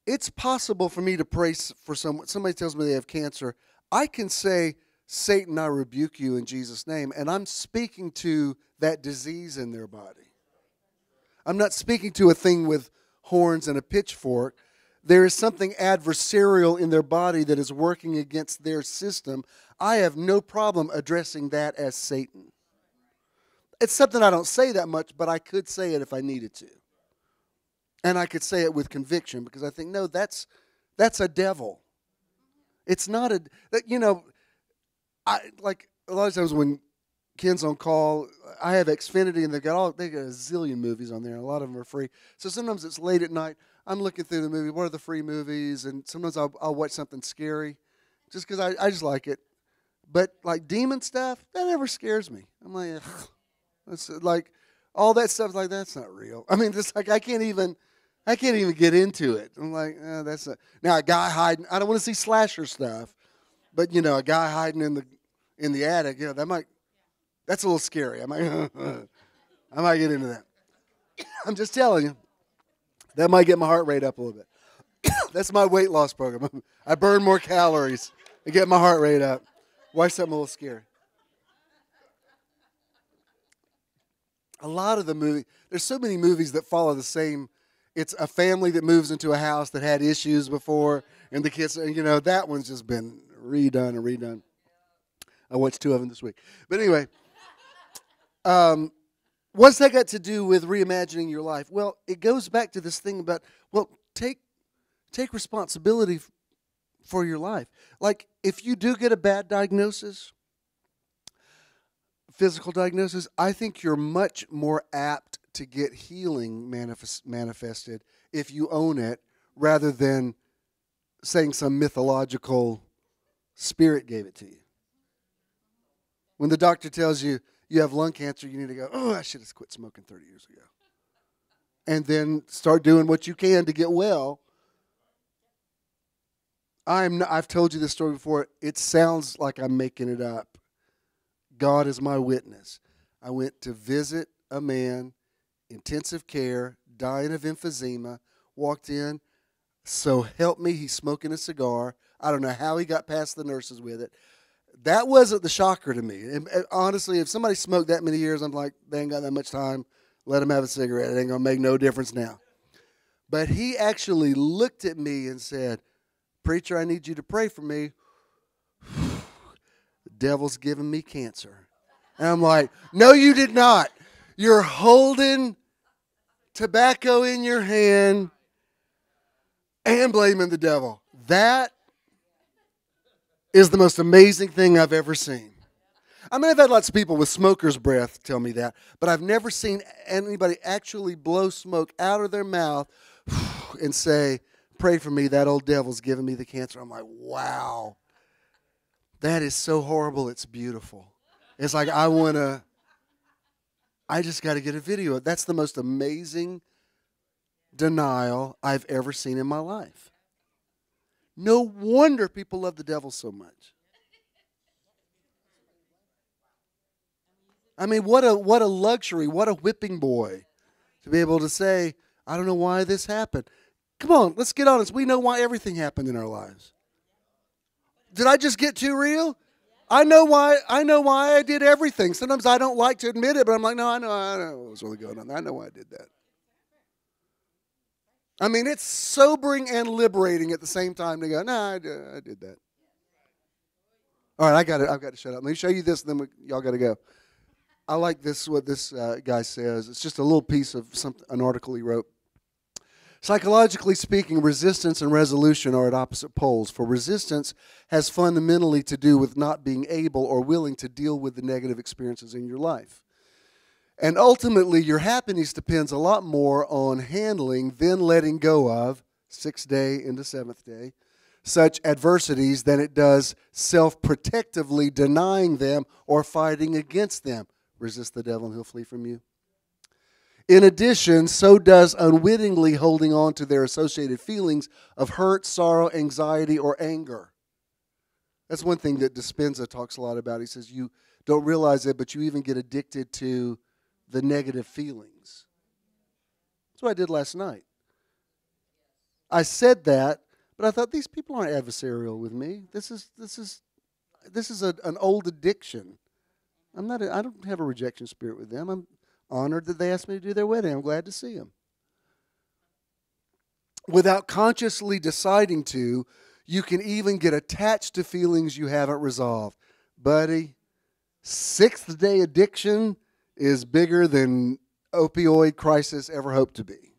It's possible for me to pray for someone. Somebody tells me they have cancer. I can say, Satan, I rebuke you in Jesus' name, and I'm speaking to that disease in their body. I'm not speaking to a thing with horns and a pitchfork. There is something adversarial in their body that is working against their system. I have no problem addressing that as Satan. It's something I don't say that much, but I could say it if I needed to. And I could say it with conviction, because I think, no, that's a devil. It's not like a lot of times when Ken's on call, I have Xfinity, and they got a zillion movies on there. A lot of them are free. So sometimes it's late at night. I'm looking through the movie. What are the free movies? And sometimes I'll watch something scary, just because I just like it. But like demon stuff, that never scares me. I'm like, ugh. It's like all that stuff. Like, that's not real. I mean, just like I can't even get into it. I'm like, that's not. Now a guy hiding. I don't want to see slasher stuff, but a guy hiding in the attic. That's a little scary. I might get into that. I'm just telling you, that might get my heart rate up a little bit. That's my weight loss program. I burn more calories and get my heart rate up. Watch something a little scary. A lot of the movies, there's so many movies that follow the same. It's a family that moves into a house that had issues before, and the kids, that one's just been redone and redone. I watched 2 of them this week. But anyway, what's that got to do with reimagining your life? Well, it goes back to this thing about, take responsibility for your life. Like, if you do get a bad diagnosis, physical diagnosis, I think you're much more apt to get healing manifested if you own it, rather than saying some mythological spirit gave it to you. When the doctor tells you you have lung cancer, you need to go, I should have quit smoking 30 years ago. And then start doing what you can to get well. I've told you this story before. It sounds like I'm making it up. God is my witness. I went to visit a man, intensive care, dying of emphysema, walked in. So help me, he's smoking a cigar. I don't know how he got past the nurses with it. That wasn't the shocker to me. And honestly, if somebody smoked that many years, I'm like, they ain't got that much time. Let him have a cigarette. It ain't going to make no difference now. But he actually looked at me and said, "Preacher, I need you to pray for me. The devil's giving me cancer." And I'm like, "No, you did not. You're holding tobacco in your hand and blaming the devil." That is the most amazing thing I've ever seen. I mean, I've had lots of people with smoker's breath tell me that, but I've never seen anybody actually blow smoke out of their mouth and say, "Pray for me, that old devil's giving me the cancer." I'm like, wow. That is so horrible, it's beautiful. It's like I just got to get a video. That's the most amazing denial I've ever seen in my life. No wonder people love the devil so much. I mean, what a luxury, what a whipping boy to be able to say, "I don't know why this happened." Come on, let's get honest. We know why everything happened in our lives. Did I just get too real? I know why I did everything. Sometimes I don't like to admit it, but I'm like, no, I know what was really going on. I know why I did that. I mean, it's sobering and liberating at the same time to go, "No, I did that." All right, I've got to shut up. Let me show you this, and then y'all got to go. I like this, what this guy says. It's just a little piece of an article he wrote. Psychologically speaking, resistance and resolution are at opposite poles, for resistance has fundamentally to do with not being able or willing to deal with the negative experiences in your life. And ultimately, your happiness depends a lot more on handling than letting go of, 6th day into 7th day, such adversities than it does self-protectively denying them or fighting against them. Resist the devil and he'll flee from you. In addition, so does unwittingly holding on to their associated feelings of hurt, sorrow, anxiety, or anger. That's one thing that Dispenza talks a lot about. He says you don't realize it, but you even get addicted to the negative feelings. That's what I did last night. I said that, but I thought these people aren't adversarial with me. This is an old addiction. I don't have a rejection spirit with them. I'm honored that they asked me to do their wedding. I'm glad to see them. Without consciously deciding to, you can even get attached to feelings you haven't resolved. Buddy, 6th day addiction is bigger than opioid crisis ever hoped to be.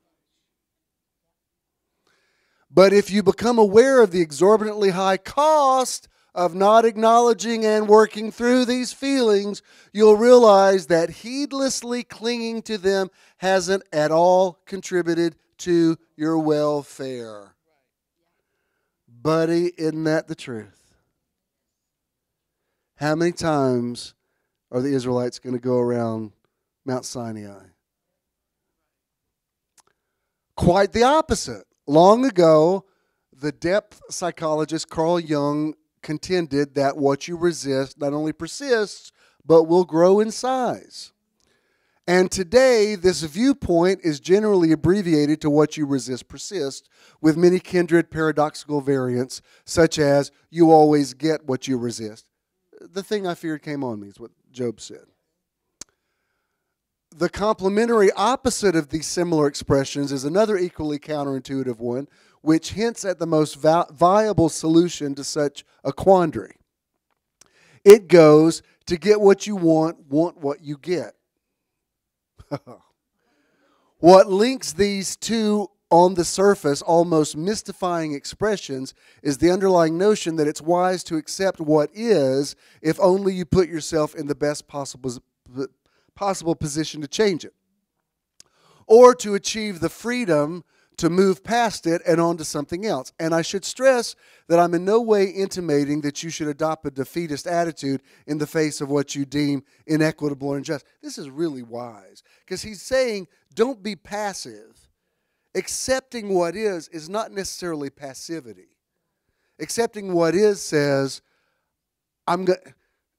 But if you become aware of the exorbitantly high cost of not acknowledging and working through these feelings, you'll realize that heedlessly clinging to them hasn't at all contributed to your welfare. Buddy, isn't that the truth? How many times are the Israelites going to go around Mount Sinai? Quite the opposite. Long ago, the depth psychologist Carl Jung contended that what you resist not only persists, but will grow in size. And today, this viewpoint is generally abbreviated to what you resist persists, with many kindred paradoxical variants, such as you always get what you resist. The thing I feared came on me is what Job said. The complementary opposite of these similar expressions is another equally counterintuitive one, which hints at the most viable solution to such a quandary. It goes, to get what you want what you get. What links these two on the surface, almost mystifying expressions is the underlying notion that it's wise to accept what is if only you put yourself in the best possible position to change it, or to achieve the freedom to move past it and on to something else. And I should stress that I'm in no way intimating that you should adopt a defeatist attitude in the face of what you deem inequitable or unjust. This is really wise, because he's saying don't be passive. Accepting what is not necessarily passivity. Accepting what is says,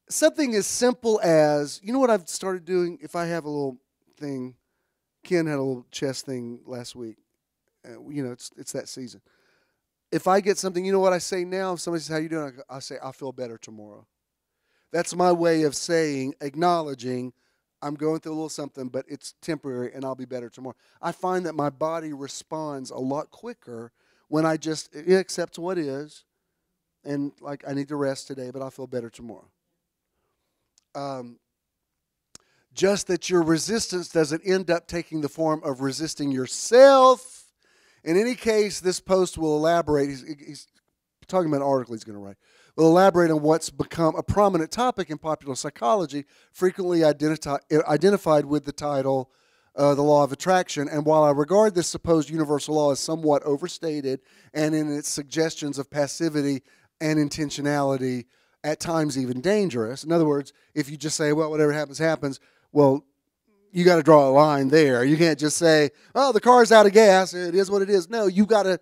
something as simple as, you know what I've started doing? If I have a little thing, Ken had a little chess thing last week. It's that season. If I get something, you know what I say now? If somebody says, how you doing? I say, I'll feel better tomorrow. That's my way of saying, acknowledging, I'm going through a little something, but it's temporary and I'll be better tomorrow. I find that my body responds a lot quicker when I just accept what is, and like, I need to rest today, but I'll feel better tomorrow. Just that your resistance doesn't end up taking the form of resisting yourself. In any case, this post will elaborate. He's talking about an article he's going to write. Will elaborate on what's become a prominent topic in popular psychology, frequently identified with the title, The Law of Attraction. And while I regard this supposed universal law as somewhat overstated and in its suggestions of passivity and intentionality, at times even dangerous. In other words, if you just say, well, whatever happens, happens, well, you got to draw a line there. You can't just say, oh, the car's out of gas. It is what it is. No, you got to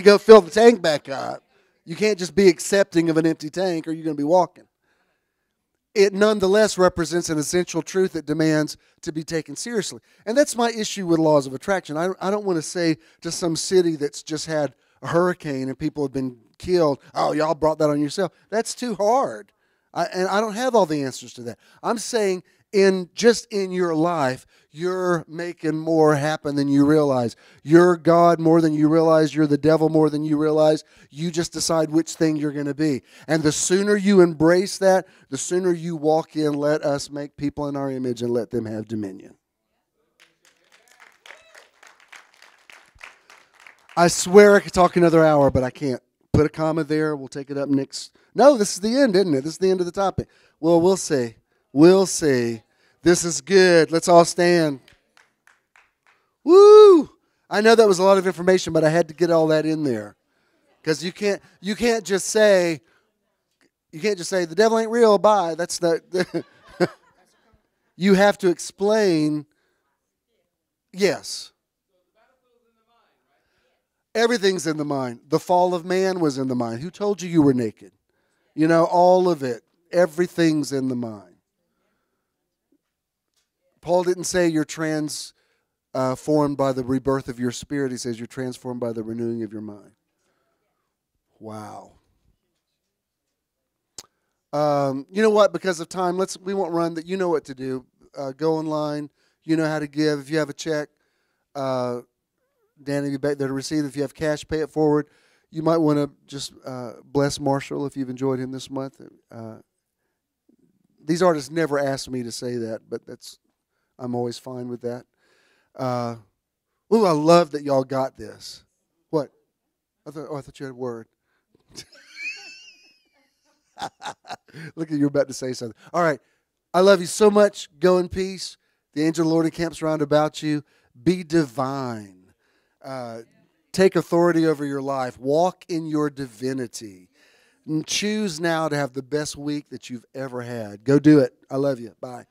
go fill the tank back up. You can't just be accepting of an empty tank or you're going to be walking. It nonetheless represents an essential truth that demands to be taken seriously. And that's my issue with laws of attraction. I don't want to say to some city that's just had a hurricane and people have been killed, oh, y'all brought that on yourself. That's too hard. And I don't have all the answers to that. I'm saying in your life, you're making more happen than you realize. You're God more than you realize. You're the devil more than you realize. You just decide which thing you're going to be. And the sooner you embrace that, the sooner you walk in, let us make people in our image and let them have dominion. I swear I could talk another hour, but I can't. Put a comma there. We'll take it up next. No, this is the end, isn't it? This is the end of the topic. Well, we'll see. We'll see. This is good. Let's all stand. Woo! I know that was a lot of information, but I had to get all that in there. Because you can't just say the devil ain't real, bye. That's not you have to explain. Yes. Everything's in the mind. The fall of man was in the mind. Who told you were naked? All of it. Everything's in the mind. Paul didn't say you're transformed by the rebirth of your spirit. He says you're transformed by the renewing of your mind. Wow. You know what? Because of time, we won't run that. You know what to do. Go online. You know how to give. If you have a check, Danny, be back there to receive. If you have cash, pay it forward. You might want to just bless Marshall if you've enjoyed him this month. These artists never asked me to say that, but I'm always fine with that. I love that y'all got this. What? I thought you had a word. Look at you about to say something. All right. I love you so much. Go in peace. The angel of the Lord encamps round about you. Be divine. Take authority over your life. Walk in your divinity. And choose now to have the best week that you've ever had. Go do it. I love you. Bye.